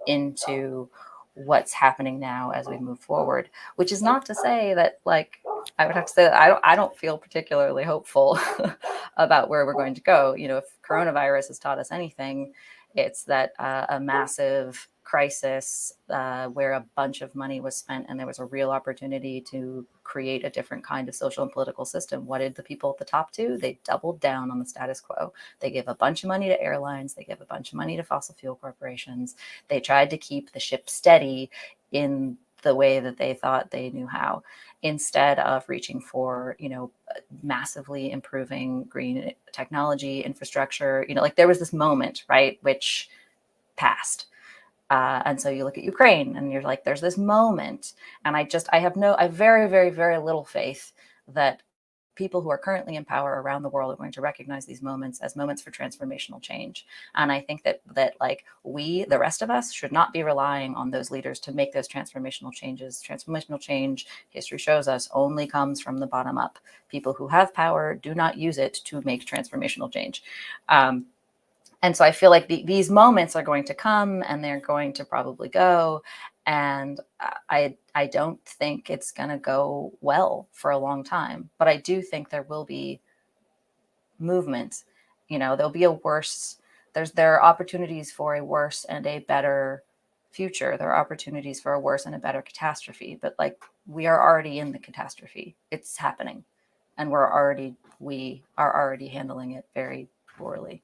into what's happening now as we move forward? Which is not to say that, like, I would have to say that I don't feel particularly hopeful about where we're going to go. If coronavirus has taught us anything, it's that a massive crisis where a bunch of money was spent and there was a real opportunity to create a different kind of social and political system. What did the people at the top do? They doubled down on the status quo. They gave a bunch of money to airlines. They gave a bunch of money to fossil fuel corporations. They tried to keep the ship steady in the way that they thought they knew how. instead of reaching for, massively improving green technology, infrastructure. Like there was this moment, right, which passed. And so you look at Ukraine and you're like, there's this moment. And I have very, very, very little faith that people who are currently in power around the world are going to recognize these moments as moments for transformational change. And I think that like we, the rest of us, should not be relying on those leaders to make those transformational changes. Transformational change, history shows us, only comes from the bottom up. People who have power do not use it to make transformational change. And so I feel like these moments are going to come and they're going to probably go. And I don't think it's going to go well for a long time. But I do think there will be movement. There'll be there are opportunities for a worse and a better future. There are opportunities for a worse and a better catastrophe. But like we are already in the catastrophe. It's happening. And we are already handling it very poorly.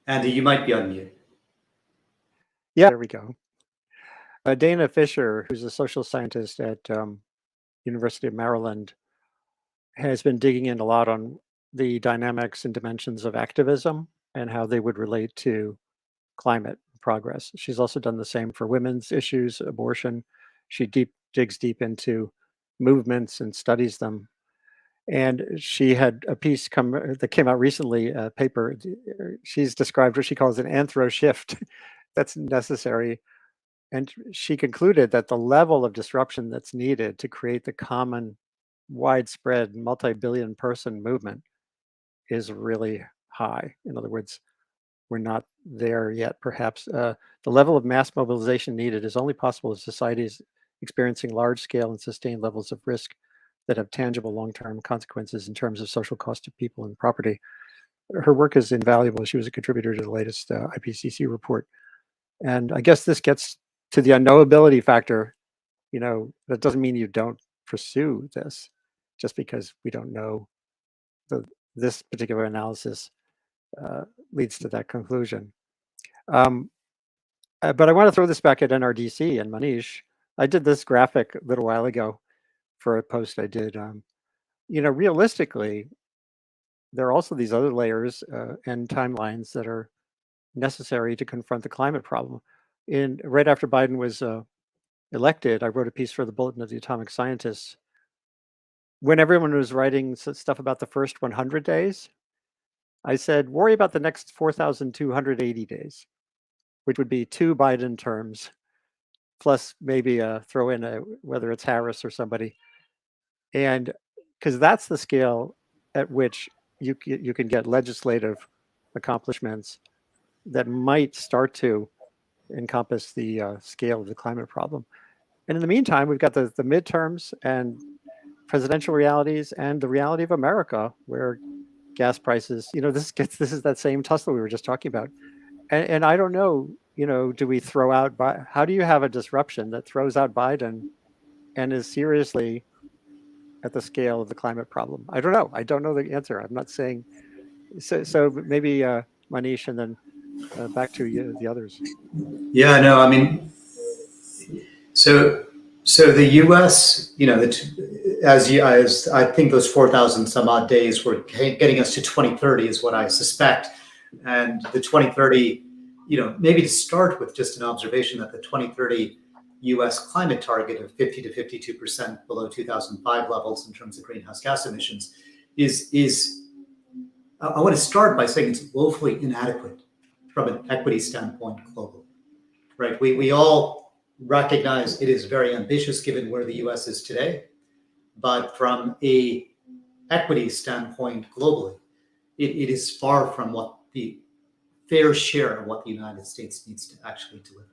Andy, you might be on mute.
Yeah, there we go. Dana Fisher, who's a social scientist at University of Maryland, has been digging in a lot on the dynamics and dimensions of activism and how they would relate to climate progress. She's also done the same for women's issues, abortion. She digs deep into movements and studies them. And she had a piece that came out recently, a paper. She's described what she calls an anthro shift that's necessary. And she concluded that the level of disruption that's needed to create the common, widespread, multi-billion person movement is really high. In other words, we're not there yet, perhaps. The level of mass mobilization needed is only possible if societies experiencing large scale and sustained levels of risk that have tangible long-term consequences in terms of social cost of people and property. Her work is invaluable. She was a contributor to the latest IPCC report. And I guess this gets to the unknowability factor. That doesn't mean you don't pursue this just because we don't know this particular analysis leads to that conclusion. But I want to throw this back at NRDC and Manish. I did this graphic a little while ago for a post I did. Realistically, there are also these other layers and timelines that are necessary to confront the climate problem. Right after Biden was elected, I wrote a piece for the Bulletin of the Atomic Scientists. When everyone was writing stuff about the first 100 days, I said, worry about the next 4,280 days, which would be 2 Biden terms, plus maybe throw in whether it's Harris or somebody. And because that's the scale at which you can get legislative accomplishments that might start to encompass the scale of the climate problem. And in the meantime, we've got the midterms and presidential realities and the reality of America, where gas prices, this is that same tussle we were just talking about. And I don't know, do we throw out, how do you have a disruption that throws out Biden and is seriously at the scale of the climate problem? I don't know. I don't know the answer. I'm not saying, so maybe Manish, and then back to you, the others.
Yeah, no, I mean, so the U.S., as I think those 4,000 some odd days were getting us to 2030 is what I suspect. And the 2030, maybe to start with just an observation that the 2030 U.S. climate target of 50 to 52% below 2005 levels in terms of greenhouse gas emissions is I want to start by saying it's woefully inadequate from an equity standpoint globally, right? We all recognize it is very ambitious given where the U.S. is today, but from a equity standpoint globally, it is far from what the fair share of what the United States needs to actually deliver.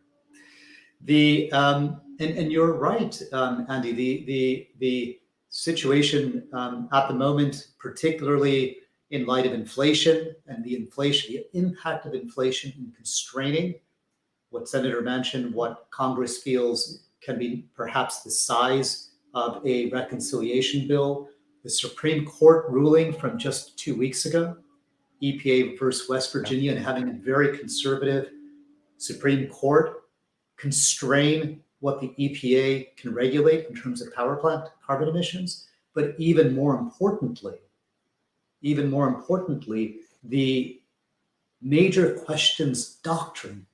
And you're right, Andy. The situation at the moment, particularly in light of inflation and the impact of inflation in constraining what Senator mentioned, what Congress feels can be perhaps the size of a reconciliation bill. The Supreme Court ruling from just 2 weeks ago, EPA versus West Virginia, and having a very conservative Supreme Court constrain what the EPA can regulate in terms of power plant carbon emissions, but even more importantly, the major questions doctrine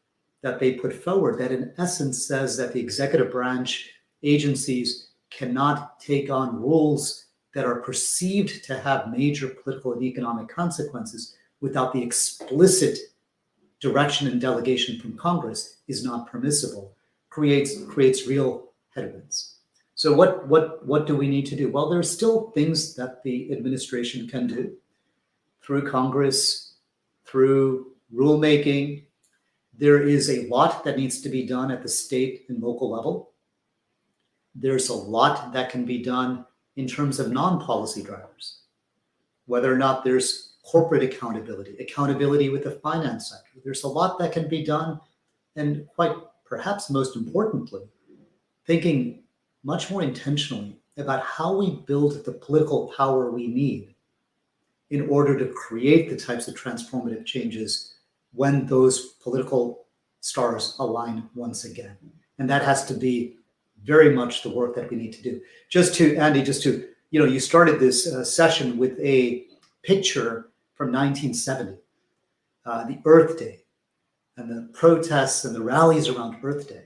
that they put forward that in essence says that the executive branch agencies cannot take on rules that are perceived to have major political and economic consequences without the explicit direction and delegation from Congress is not permissible, creates real headwinds. So what do we need to do? Well, there's still things that the administration can do through Congress, through rulemaking. There is a lot that needs to be done at the state and local level. There's a lot that can be done in terms of non-policy drivers, whether or not there's corporate accountability with the finance sector. There's a lot that can be done, and quite perhaps most importantly, thinking much more intentionally about how we build the political power we need in order to create the types of transformative changes when those political stars align once again. And that has to be very much the work that we need to do. Andy, you started this session with a picture from 1970, the Earth Day, and the protests and the rallies around Earth Day.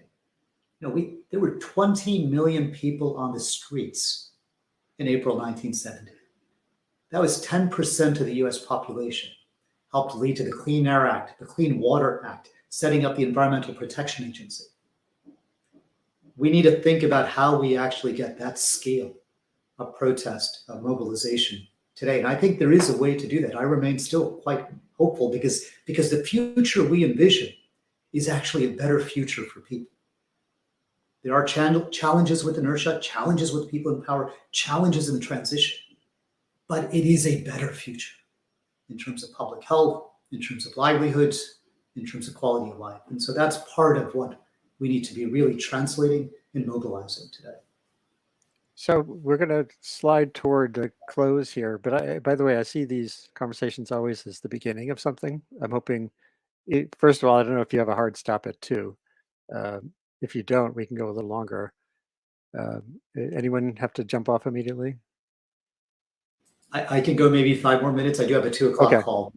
There were 20 million people on the streets in April 1970. That was 10% of the US population, helped lead to the Clean Air Act, the Clean Water Act, setting up the Environmental Protection Agency. We need to think about how we actually get that scale of protest, of mobilization today. And I think there is a way to do that. I remain still quite hopeful because the future we envision is actually a better future for people. There are challenges with inertia, challenges with people in power, challenges in the transition, but it is a better future in terms of public health, in terms of livelihoods, in terms of quality of life. And so that's part of what we need to be really translating and mobilizing today.
So we're going to slide toward the close here. But by the way, I see these conversations always as the beginning of something. I'm hoping, first of all, I don't know if you have a hard stop at 2. If you don't, we can go a little longer. Anyone have to jump off immediately?
I can go maybe 5 more minutes. I do have a 2 o'clock
Okay.
call.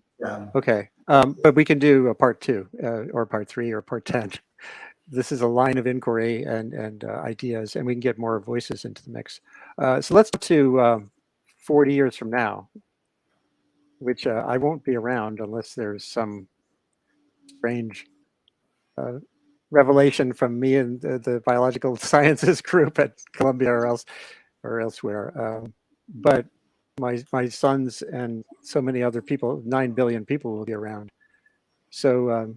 Okay. But we can do a part 2 or part 3 or part 10. This is a line of inquiry and ideas, and we can get more voices into the mix. So let's go to 40 years from now, which I won't be around unless there's some strange revelation from me and the biological sciences group at Columbia or elsewhere. But my sons and so many other people, 9 billion people will be around. So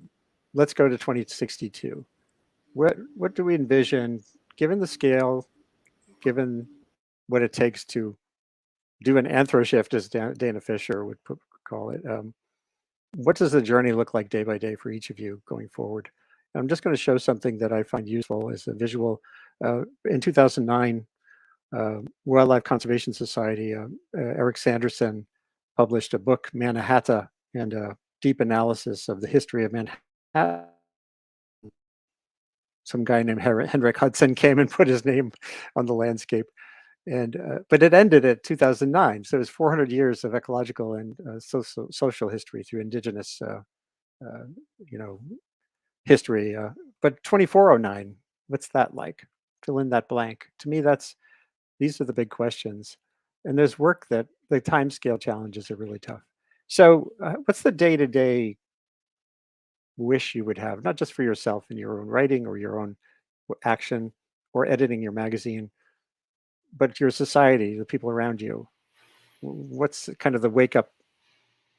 let's go to 2062. What do we envision, given the scale, given what it takes to do an anthro shift, as Dana Fisher would call it? What does the journey look like day by day for each of you going forward? And I'm just going to show something that I find useful as a visual. In 2009, Wildlife Conservation Society, Eric Sanderson published a book, Mannahatta, and a deep analysis of the history of Manhattan. Some guy named Henrik Hudson came and put his name on the landscape. But it ended at 2009. So it was 400 years of ecological and social history through indigenous, history. But 2409, what's that like? Fill in that blank. To me, these are the big questions. And there's work that the timescale challenges are really tough. So what's the day-to-day wish you would have, not just for yourself in your own writing or your own action or editing your magazine, but your society, the people around you? What's kind of the wake up?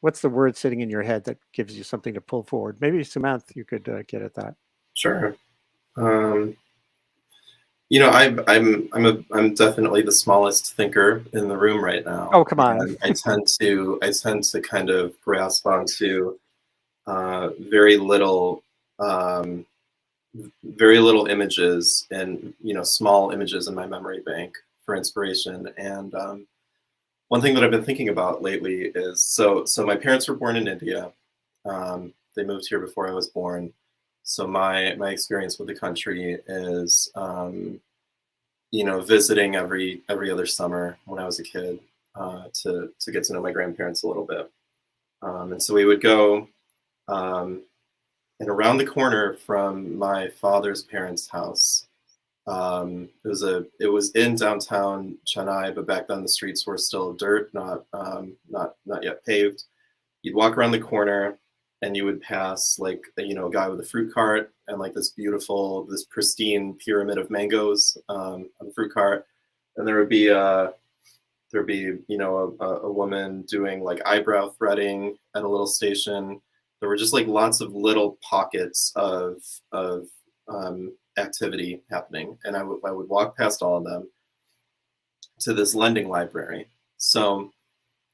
What's the word sitting in your head that gives you something to pull forward? Maybe Sumanth, you could get at that.
Sure. I'm definitely the smallest thinker in the room right now.
Oh, come on.
I tend to kind of grasp onto very little images and small images in my memory bank for inspiration. And one thing that I've been thinking about lately is so my parents were born in India. They moved here before I was born. So my experience with the country is, visiting every other summer when I was a kid, to get to know my grandparents a little bit. And so we would go, and around the corner from my father's parents' house, it was in downtown Chennai, but back then the streets were still dirt, not yet paved. You'd walk around the corner, and you would pass like a guy with a fruit cart and like this pristine pyramid of mangoes on the fruit cart, and there'd be a woman doing like eyebrow threading at a little station. There were just like lots of little pockets of activity happening, and I would walk past all of them to this lending library. So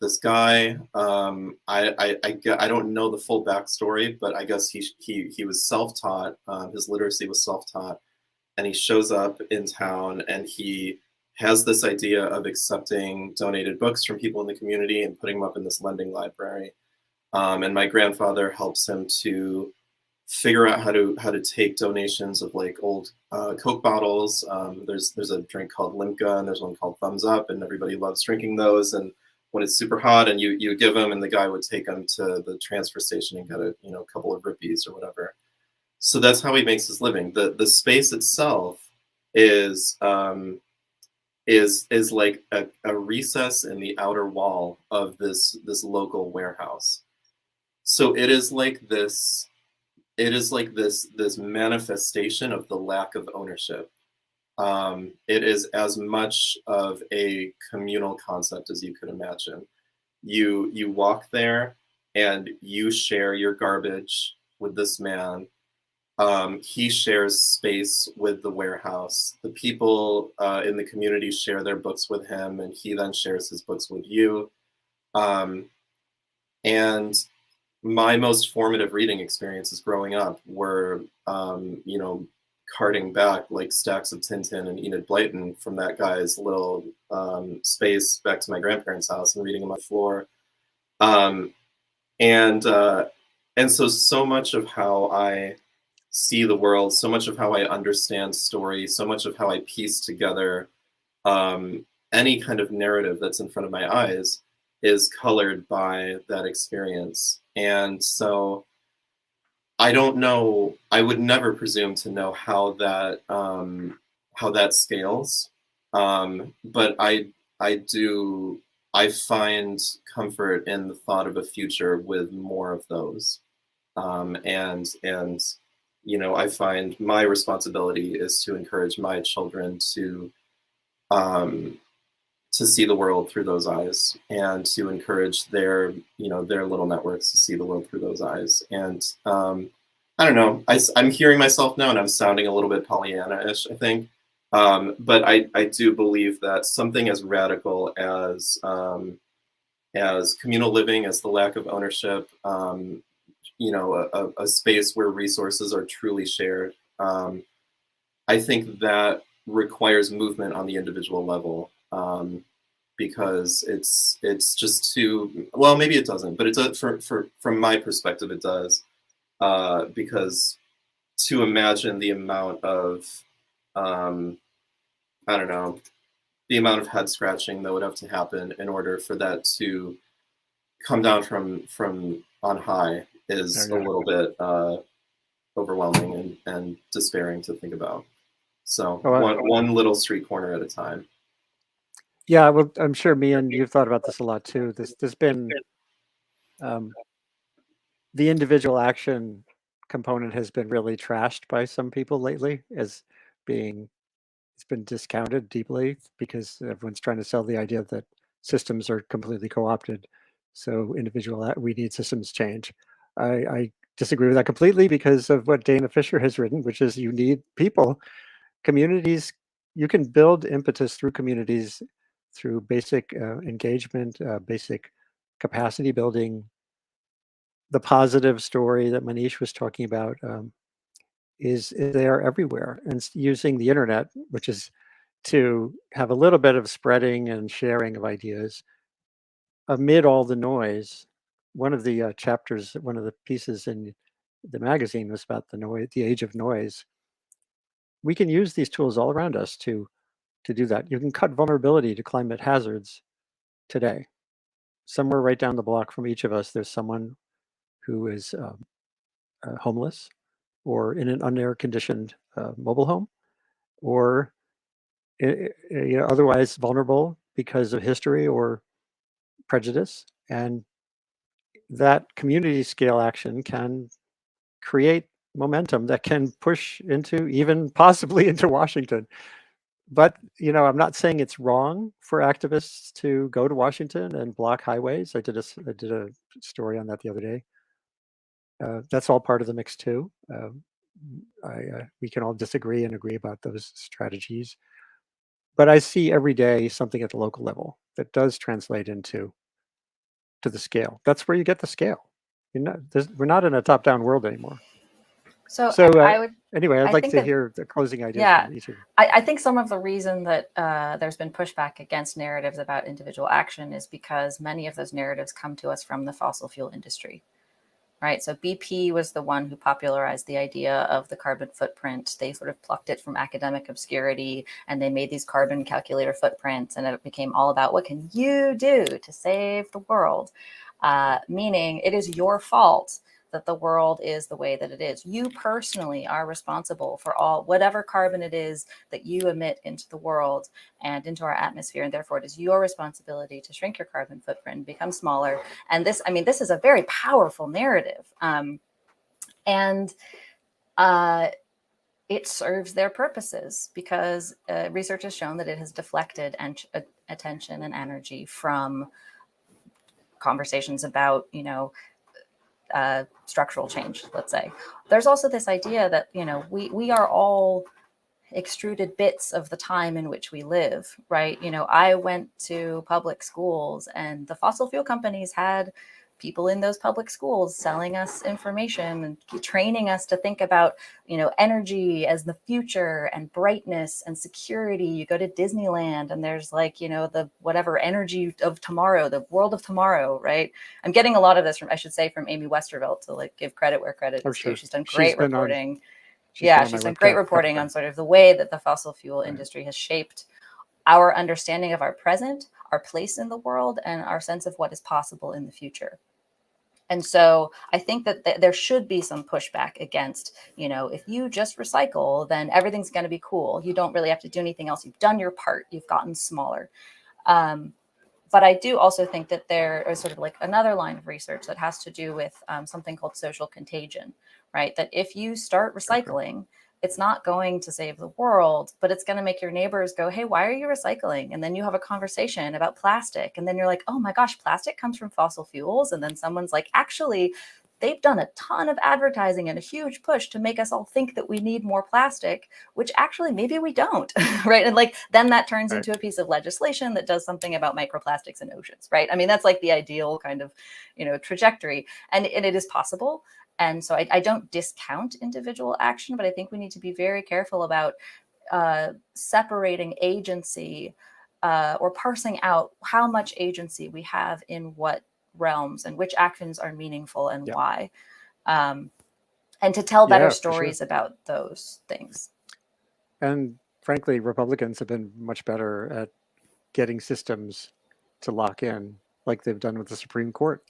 this guy, I don't know the full backstory, but I guess he was self-taught. His literacy was self-taught, and he shows up in town, and he has this idea of accepting donated books from people in the community and putting them up in this lending library. And my grandfather helps him to figure out how to take donations of like old Coke bottles. There's a drink called Limca, and there's one called Thumbs Up, and everybody loves drinking those. And when it's super hot, and you give them, and the guy would take them to the transfer station and get a couple of rupees or whatever. So that's how he makes his living. The space itself is like a recess in the outer wall of this local warehouse. So it is like this manifestation of the lack of ownership. It is as much of a communal concept as you could imagine. You walk there and you share your garbage with this man. He shares space with the warehouse. The people in the community share their books with him, and he then shares his books with you. And my most formative reading experiences growing up were, carting back like stacks of Tintin and Enid Blyton from that guy's little space back to my grandparents' house and reading them on the floor. And so much of how I see the world, so much of how I understand story, so much of how I piece together any kind of narrative that's in front of my eyes is colored by that experience. And so I don't know, I would never presume to know how that scales. But I find comfort in the thought of a future with more of those. And I find my responsibility is to encourage my children to see the world through those eyes, and to encourage their little networks to see the world through those eyes. And I don't know, I'm hearing myself now, and I'm sounding a little bit Pollyanna-ish, I think. But I do believe that something as radical as communal living, as the lack of ownership, a space where resources are truly shared, I think that requires movement on the individual level. Because it's just too, well, maybe it doesn't, but it does, from my perspective, it does. Because to imagine the amount of, the amount of head scratching that would have to happen in order for that to come down from on high is a little bit overwhelming and despairing to think about. So one little street corner at a time.
Yeah, well, I'm sure Meehan, you've thought about this a lot too. There's been the individual action component has been really trashed by some people lately as being, it's been discounted deeply because everyone's trying to sell the idea that systems are completely co-opted. So we need systems change. I disagree with that completely because of what Dana Fisher has written, which is you need people, communities. You can build impetus through communities, through basic engagement, basic capacity building. The positive story that Manish was talking about is there everywhere, and using the internet, which is to have a little bit of spreading and sharing of ideas amid all the noise. One of the chapters, one of the pieces in the magazine was about the noise, the age of noise. We can use these tools all around us to do that. You can cut vulnerability to climate hazards today. Somewhere right down the block from each of us, there's someone who is homeless or in an unair conditioned mobile home, or otherwise vulnerable because of history or prejudice. And that community scale action can create momentum that can push into, even possibly into Washington. But I'm not saying it's wrong for activists to go to Washington and block highways. I did a story on that the other day. That's all part of the mix too. We can all disagree and agree about those strategies, but I see every day something at the local level that does translate into the scale. That's where you get the scale. We're not in a top-down world anymore.
So
anyway, I'd
I
like
think
to
that-
hear the closing ideas
Yeah.
from each of you.
I think some of the reason that there's been pushback against narratives about individual action is because many of those narratives come to us from the fossil fuel industry, right? So BP was the one who popularized the idea of the carbon footprint. They sort of plucked it from academic obscurity and they made these carbon calculator footprints, and it became all about what can you do to save the world, meaning it is your fault that the world is the way that it is. You personally are responsible for whatever carbon it is that you emit into the world and into our atmosphere. And therefore it is your responsibility to shrink your carbon footprint, become smaller. And this is a very powerful narrative. It serves their purposes because research has shown that it has deflected attention and energy from conversations about, structural change, let's say. There's also this idea that, we are all extruded bits of the time in which we live, right? I went to public schools and the fossil fuel companies had people in those public schools selling us information and training us to think about, energy as the future and brightness and security. You go to Disneyland and there's the whatever energy of tomorrow, the world of tomorrow, right? I'm getting a lot of this from Amy Westervelt, to give credit where credit is due. She's done great reporting. She's done great reporting on sort of the way that the fossil fuel industry has shaped our understanding of our present, our place in the world, and our sense of what is possible in the future. And so I think that there should be some pushback against, if you just recycle, then everything's going to be cool. You don't really have to do anything else. You've done your part. You've gotten smaller. But I do also think that there is sort of another line of research that has to do with something called social contagion, right? That if you start recycling, it's not going to save the world, but it's going to make your neighbors go, hey, why are you recycling? And then you have a conversation about plastic. And then you're like, oh my gosh, plastic comes from fossil fuels. And then someone's like, actually, they've done a ton of advertising and a huge push to make us all think that we need more plastic, which actually maybe we don't, right? And then that turns into a piece of legislation that does something about microplastics in oceans, right? I mean, that's the ideal kind of, trajectory. And it is possible. And so I don't discount individual action, but I think we need to be very careful about separating agency or parsing out how much agency we have in what realms and which actions are meaningful and why. And to tell better stories about those things.
And frankly, Republicans have been much better at getting systems to lock in, like they've done with the Supreme Court.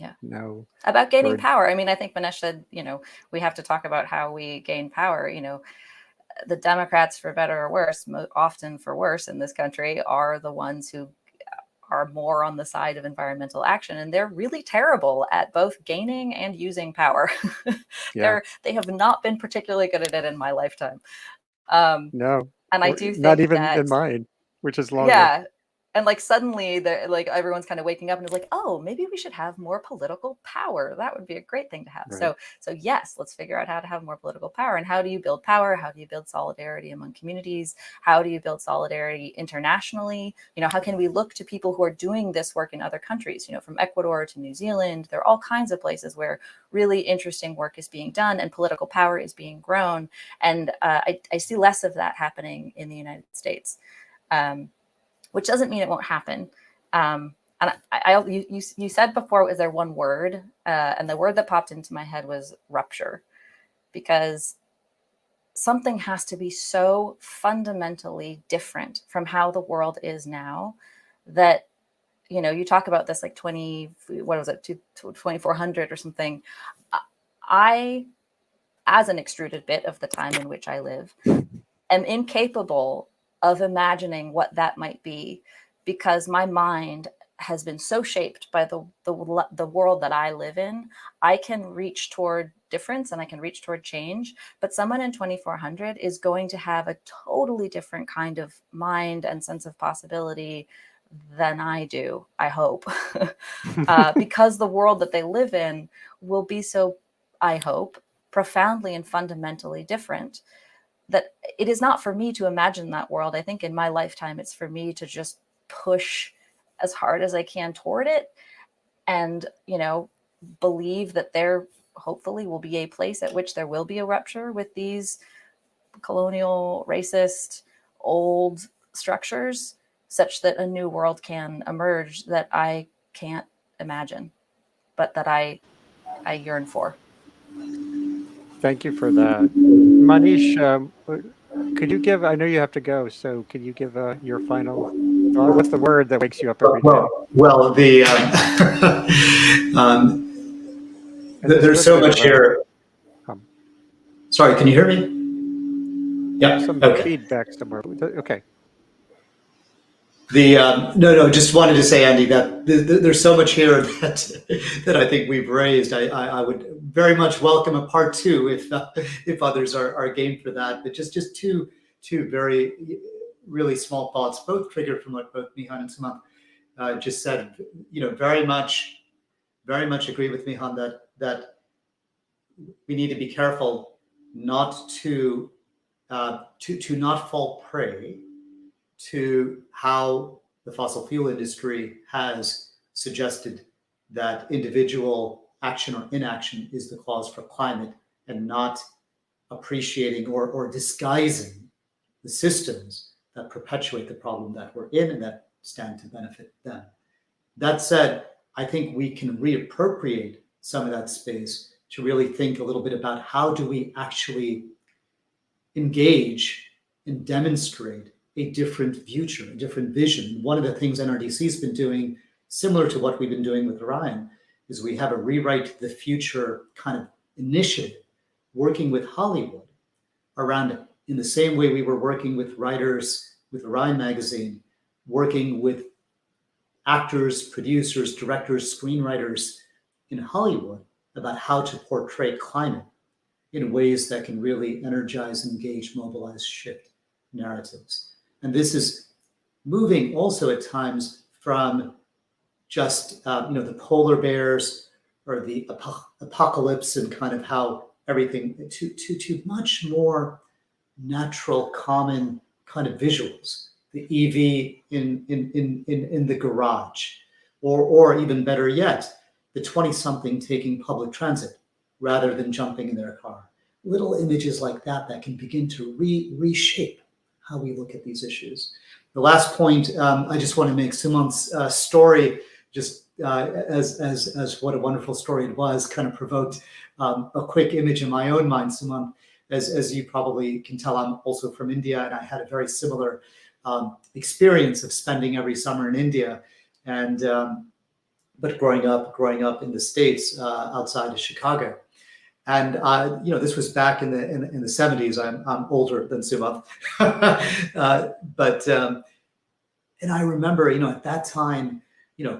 About gaining power. I mean, I think Manish said, we have to talk about how we gain power. The Democrats, for better or worse, often for worse in this country, are the ones who are more on the side of environmental action. And they're really terrible at both gaining and using power. They have not been particularly good at it in my lifetime.
No.
And I do think
not even in mine, which is longer.
Yeah. And suddenly they're everyone's kind of waking up and is like, oh, maybe we should have more political power. That would be a great thing to have.
Right.
So yes, let's figure out how to have more political power. And how do you build power? How do you build solidarity among communities? How do you build solidarity internationally? How can we look to people who are doing this work in other countries, from Ecuador to New Zealand? There are all kinds of places where really interesting work is being done and political power is being grown. And I see less of that happening in the United States. Which doesn't mean it won't happen. And you said before, is there one word? And the word that popped into my head was rupture. because something has to be so fundamentally different from how the world is now that, you know, you talk about this like 2400 or something. I, as an extruded bit of the time in which I live, am incapable of imagining what that might be, because my mind has been so shaped by the world that I live in. I can reach toward difference and I can reach toward change, but someone in 2400 is going to have a totally different kind of mind and sense of possibility than I do, I hope, because the world that they live in will be so, I hope, profoundly and fundamentally different, that it is not for me to imagine that world. I think in my lifetime, it's for me to just push as hard as I can toward it, and, you know, believe that there hopefully will be a place at which there will be a rupture with these colonial, racist, old structures, such that a new world can emerge that I can't imagine, but that I yearn for.
Thank you for that. Manish, could you give, I know you have to go, so could you give your final thought? What's the word that wakes you up every day?
Well, there's so much here. Sorry, can you hear me? Yeah.
Some
Okay.
feedback somewhere. Okay.
No, just wanted to say, Andy, that there's so much here that I think we've raised. I would very much welcome a part two if others are game for that. But just two very really small thoughts, both triggered from what both Meehan and Sumant just said. You know, very much agree with Meehan that we need to be careful not to not fall prey to how the fossil fuel industry has suggested that individual action or inaction is the cause for climate, and not appreciating or disguising the systems that perpetuate the problem that we're in and that stand to benefit them. That said, I think we can reappropriate some of that space to really think a little bit about how do we actually engage and demonstrate a different future, a different vision. One of the things NRDC has been doing, similar to what we've been doing with Orion, is we have a Rewrite the Future kind of initiative, working with Hollywood around, in the same way we were working with writers with Orion Magazine, working with actors, producers, directors, screenwriters in Hollywood about how to portray climate in ways that can really energize, engage, mobilize, shift narratives. And this is moving also at times from just the polar bears or the apocalypse and kind of how everything to much more natural, common kind of visuals. The EV in the garage, or even better yet, the 20-something taking public transit rather than jumping in their car. Little images like that can begin to reshape how we look at these issues. The last point, I just want to make Sumant's story, just as what a wonderful story it was, kind of provoked a quick image in my own mind, Sumant. As you probably can tell, I'm also from India, and I had a very similar experience of spending every summer in India, and but growing up in the States outside of Chicago. And this was back in the 70s. I'm older than Sumant, and I remember, at that time,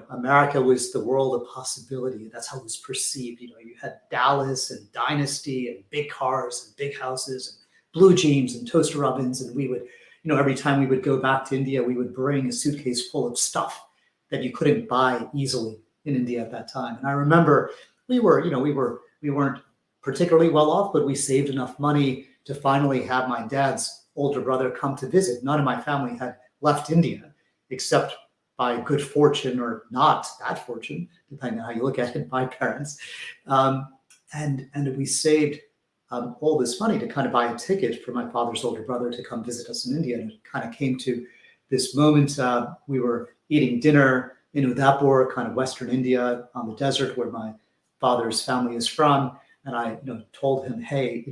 America was the world of possibility. That's how it was perceived. You had Dallas and Dynasty and big cars and big houses and blue jeans and toaster ovens, and we would, every time we would go back to India, we would bring a suitcase full of stuff that you couldn't buy easily in India at that time. And I remember we weren't particularly well off, but we saved enough money to finally have my dad's older brother come to visit. None of my family had left India, except by good fortune or not bad fortune, depending on how you look at it, my parents. And we saved all this money to kind of buy a ticket for my father's older brother to come visit us in India. And it kind of came to this moment. We were eating dinner in Udaipur, kind of Western India, on the desert where my father's family is from. And I told him, hey,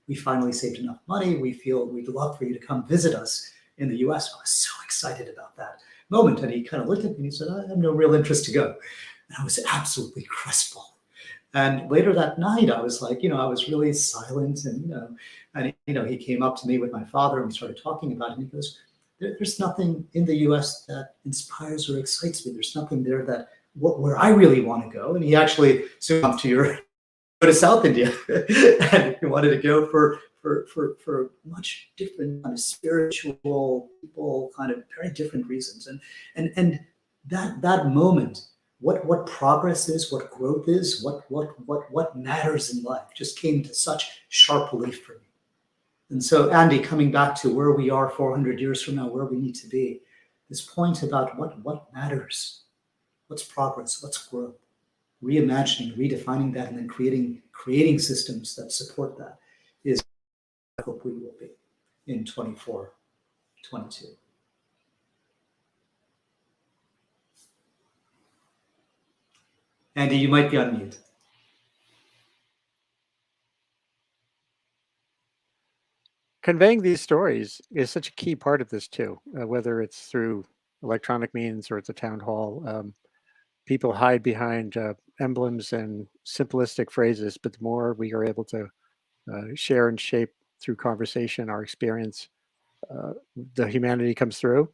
we finally saved enough money. We feel we'd love for you to come visit us in the US. I was so excited about that moment. And he kind of looked at me and he said, I have no real interest to go. And I was absolutely crestfallen. And later that night, I was like, I was really silent. And he came up to me with my father and we started talking about it. And he goes, there's nothing in the US that inspires or excites me. There's nothing there that where I really want to go. And he actually soon up to go to South India, and he wanted to go for much different kind of spiritual people, kind of very different reasons. And that moment, what progress is, what growth is, what matters in life, just came to such sharp relief for me. And so, Andy, coming back to where we are 400 years from now, where we need to be, this point about what matters, what's progress, what's growth, reimagining, redefining that, and then creating systems that support that is what I hope we will be in 24, 22. Andy, you might be on mute.
Conveying these stories is such a key part of this too, whether it's through electronic means or it's a town hall. People hide behind emblems and simplistic phrases, but the more we are able to share and shape through conversation our experience, the humanity comes through.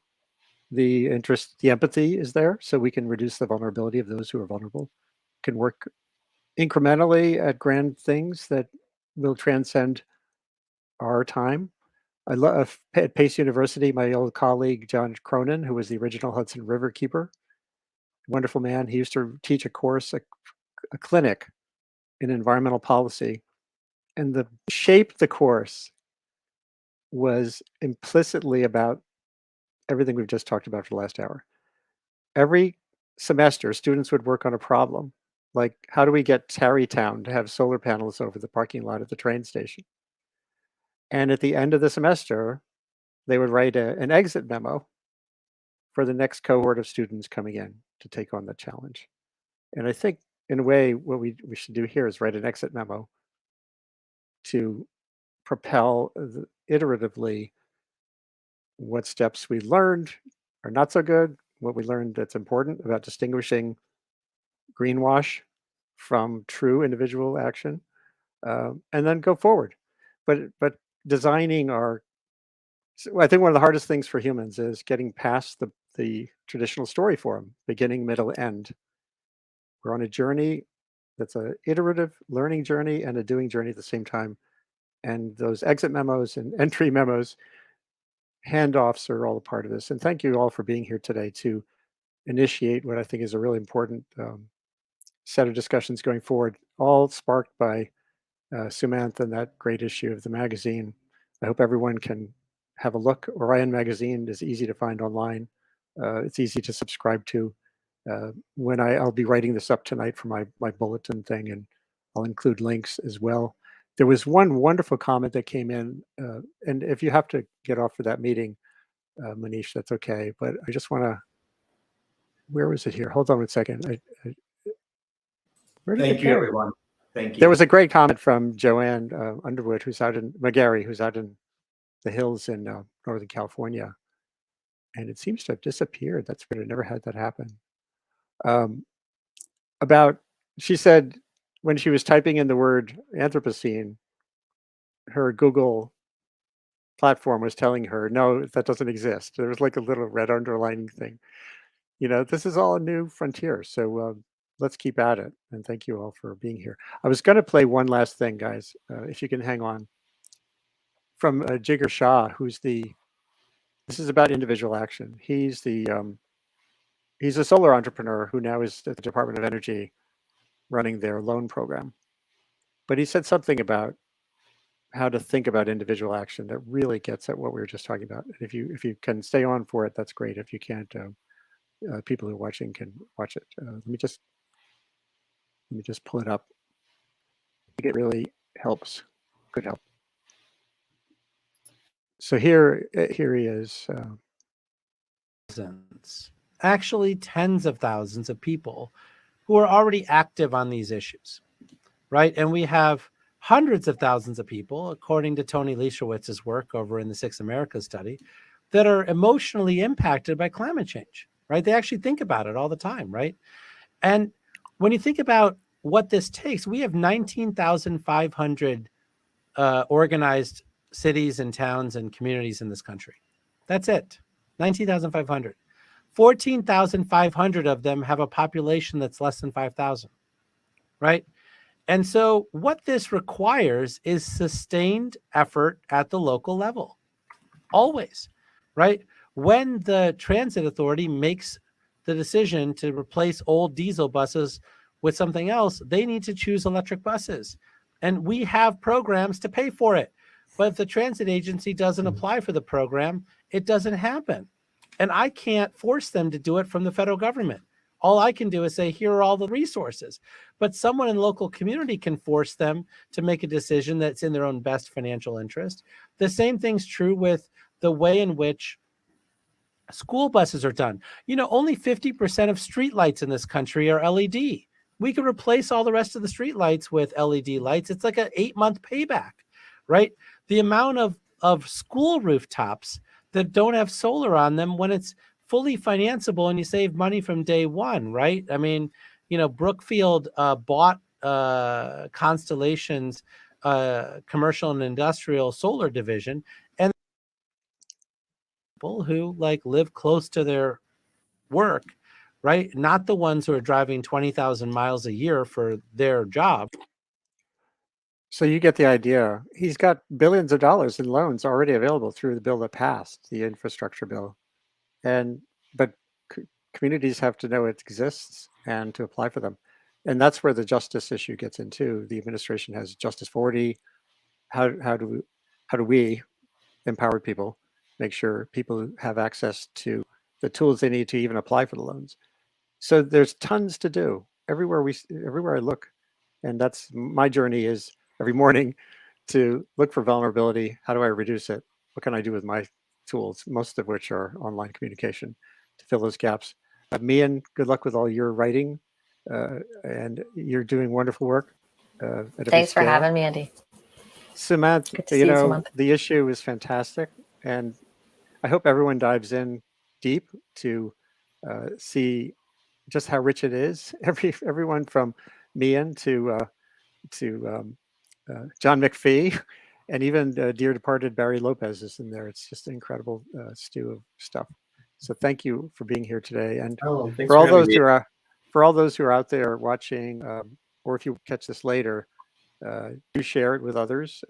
The interest, the empathy is there, so we can reduce the vulnerability of those who are vulnerable, can work incrementally at grand things that will transcend our time. I love at Pace University, my old colleague, John Cronin, who was the original Hudson River keeper, wonderful man. He used to teach a course, a clinic in environmental policy. And the shape the course was implicitly about everything we've just talked about for the last hour. Every semester, students would work on a problem, like how do we get Tarrytown to have solar panels over the parking lot at the train station? And at the end of the semester, they would write an exit memo for the next cohort of students coming in to take on the challenge. And I think, in a way, what we should do here is write an exit memo to propel iteratively what steps we learned are not so good, what we learned that's important about distinguishing greenwash from true individual action, and then go forward. But designing our, I think one of the hardest things for humans is getting past the traditional story form, beginning, middle, end. We're on a journey that's an iterative learning journey and a doing journey at the same time. And those exit memos and entry memos, handoffs are all a part of this. And thank you all for being here today to initiate what I think is a really important set of discussions going forward, all sparked by Sumant and that great issue of the magazine. I hope everyone can have a look. Orion Magazine is easy to find online. It's easy to subscribe to. I'll be writing this up tonight for my bulletin thing, and I'll include links as well. There was one wonderful comment that came in, and if you have to get off for that meeting, Manish, that's okay. But I just want to, where was it here? Hold on one second. Where did
Thank
it
you,
go?
everyone. Thank you.
There was a great comment from Joanne Underwood, who's out in McGarry, who's out in the hills in Northern California. And it seems to have disappeared. That's weird. I never had that happen. She said when she was typing in the word Anthropocene, her Google platform was telling her, no, that doesn't exist. There was like a little red underlining thing. This is all a new frontier. So let's keep at it. And thank you all for being here. I was going to play one last thing, guys, if you can hang on. From Jigar Shah, this is about individual action. He's a solar entrepreneur who now is at the Department of Energy running their loan program. But he said something about how to think about individual action that really gets at what we were just talking about. And if you can stay on for it, that's great. If you can't, people who are watching can watch it. Let me just pull it up. I think it really helps. Could help. So here he is.
Actually, tens of thousands of people who are already active on these issues. right? And we have hundreds of thousands of people, according to Tony Leishowitz's work over in the Six Americas study, that are emotionally impacted by climate change, right? They actually think about it all the time, right? And when you think about what this takes, we have 19,500 organized cities and towns and communities in this country. That's it, 19,500. 14,500 of them have a population that's less than 5,000, right? And so what this requires is sustained effort at the local level, always, right? When the transit authority makes the decision to replace old diesel buses with something else, they need to choose electric buses. And we have programs to pay for it. But if the transit agency doesn't apply for the program, it doesn't happen. And I can't force them to do it from the federal government. All I can do is say, here are all the resources. But someone in the local community can force them to make a decision that's in their own best financial interest. The same thing's true with the way in which school buses are done. You know, only 50% of streetlights in this country are LED. We could replace all the rest of the streetlights with LED lights. It's like an 8-month payback, right? The amount of school rooftops that don't have solar on them when it's fully financeable and you save money from day one, right? I mean, you know, Brookfield bought Constellation's commercial and industrial solar division, and people who like live close to their work, right? Not the ones who are driving 20,000 miles a year for their job.
So you get the idea. He's got billions of dollars in loans already available through the bill that passed, the infrastructure bill. But communities have to know it exists and to apply for them. And that's where the justice issue gets into. The administration has Justice 40. How do we empowered people make sure people have access to the tools they need to even apply for the loans? So there's tons to do everywhere I look. And that's my journey, is every morning to look for vulnerability. How do I reduce it? What can I do with my tools, most of which are online communication, to fill those gaps? Meehan, good luck with all your writing, and you're doing wonderful work. At every
Thanks for
scale.
having me, Andy.
Samantha,
Good to see you, Samantha.
the issue is fantastic, and I hope everyone dives in deep to see just how rich it is. Everyone from Meehan to John McPhee, and even dear departed Barry Lopez is in there. It's just an incredible stew of stuff. So thank you for being here today, and
Thanks
for all
having
those
me.
for all those who are out there watching, or if you catch this later, do share it with others.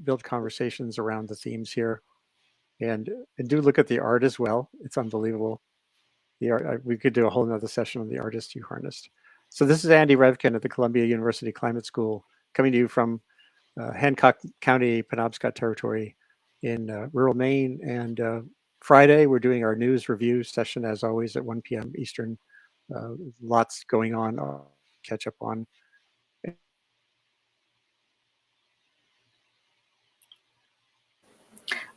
Build conversations around the themes here, and do look at the art as well. It's unbelievable. The art, we could do a whole nother session on the artist you harnessed. So this is Andy Revkin at the Columbia University Climate School, coming to you from Hancock County, Penobscot Territory in rural Maine. And Friday, we're doing our news review session, as always, at 1 p.m. Eastern. Lots going on. I'll catch up on.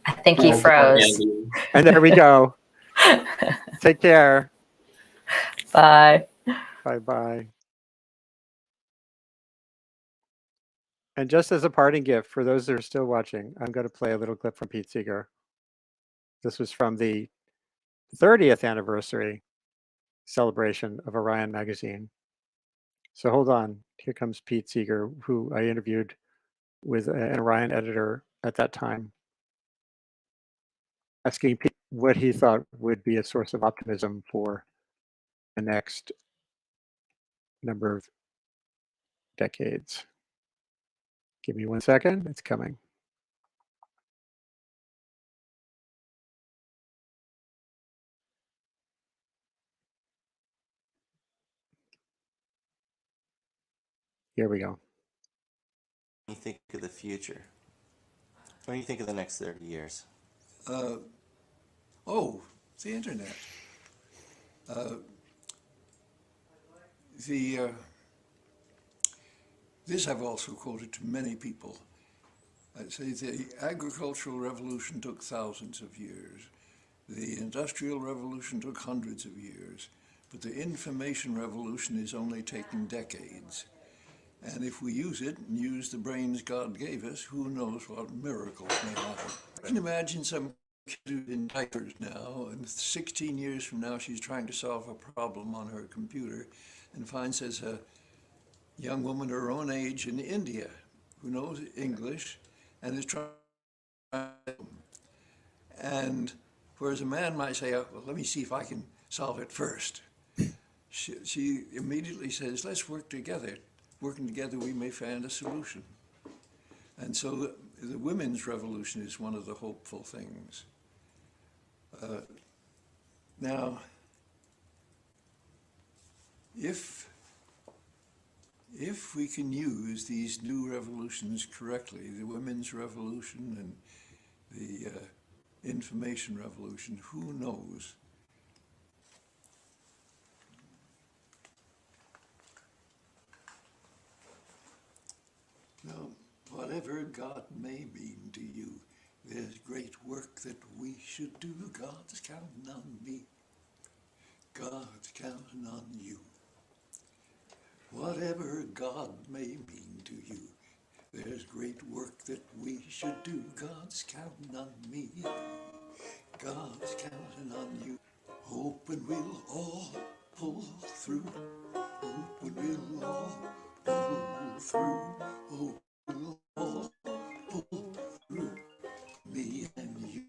I think he froze.
And there we go. Take care.
Bye.
Bye-bye. And just as a parting gift for those that are still watching, I'm going to play a little clip from Pete Seeger. This was from the 30th anniversary celebration of Orion Magazine. So hold on. Here comes Pete Seeger, who I interviewed with an Orion editor at that time, asking Pete what he thought would be a source of optimism for the next number of decades. Give me 1 second. It's coming. Here we go.
When you think of the future, what do you think of the next 30 years?
The internet. This I've also quoted to many people. I'd say the agricultural revolution took thousands of years. The industrial revolution took hundreds of years. But the information revolution is only taking decades. And if we use it and use the brains God gave us, who knows what miracles may happen. I can imagine some kid in diapers now, and 16 years from now, she's trying to solve a problem on her computer and finds there's a young woman her own age in India who knows English and is trying. And whereas a man might say, well, let me see if I can solve it first. She immediately says, let's work together. Working together, we may find a solution. And so the women's revolution is one of the hopeful things. Now, if we can use these new revolutions correctly, the women's revolution and the information revolution, who knows? Now, whatever God may mean to you, there's great work that we should do. God's counting on me. God's counting on you. Whatever God may mean to you, there's great work that we should do. God's counting on me. God's counting on you. Hoping we'll all pull through. Hoping we'll all pull through. Hoping we'll all pull through. Me and you.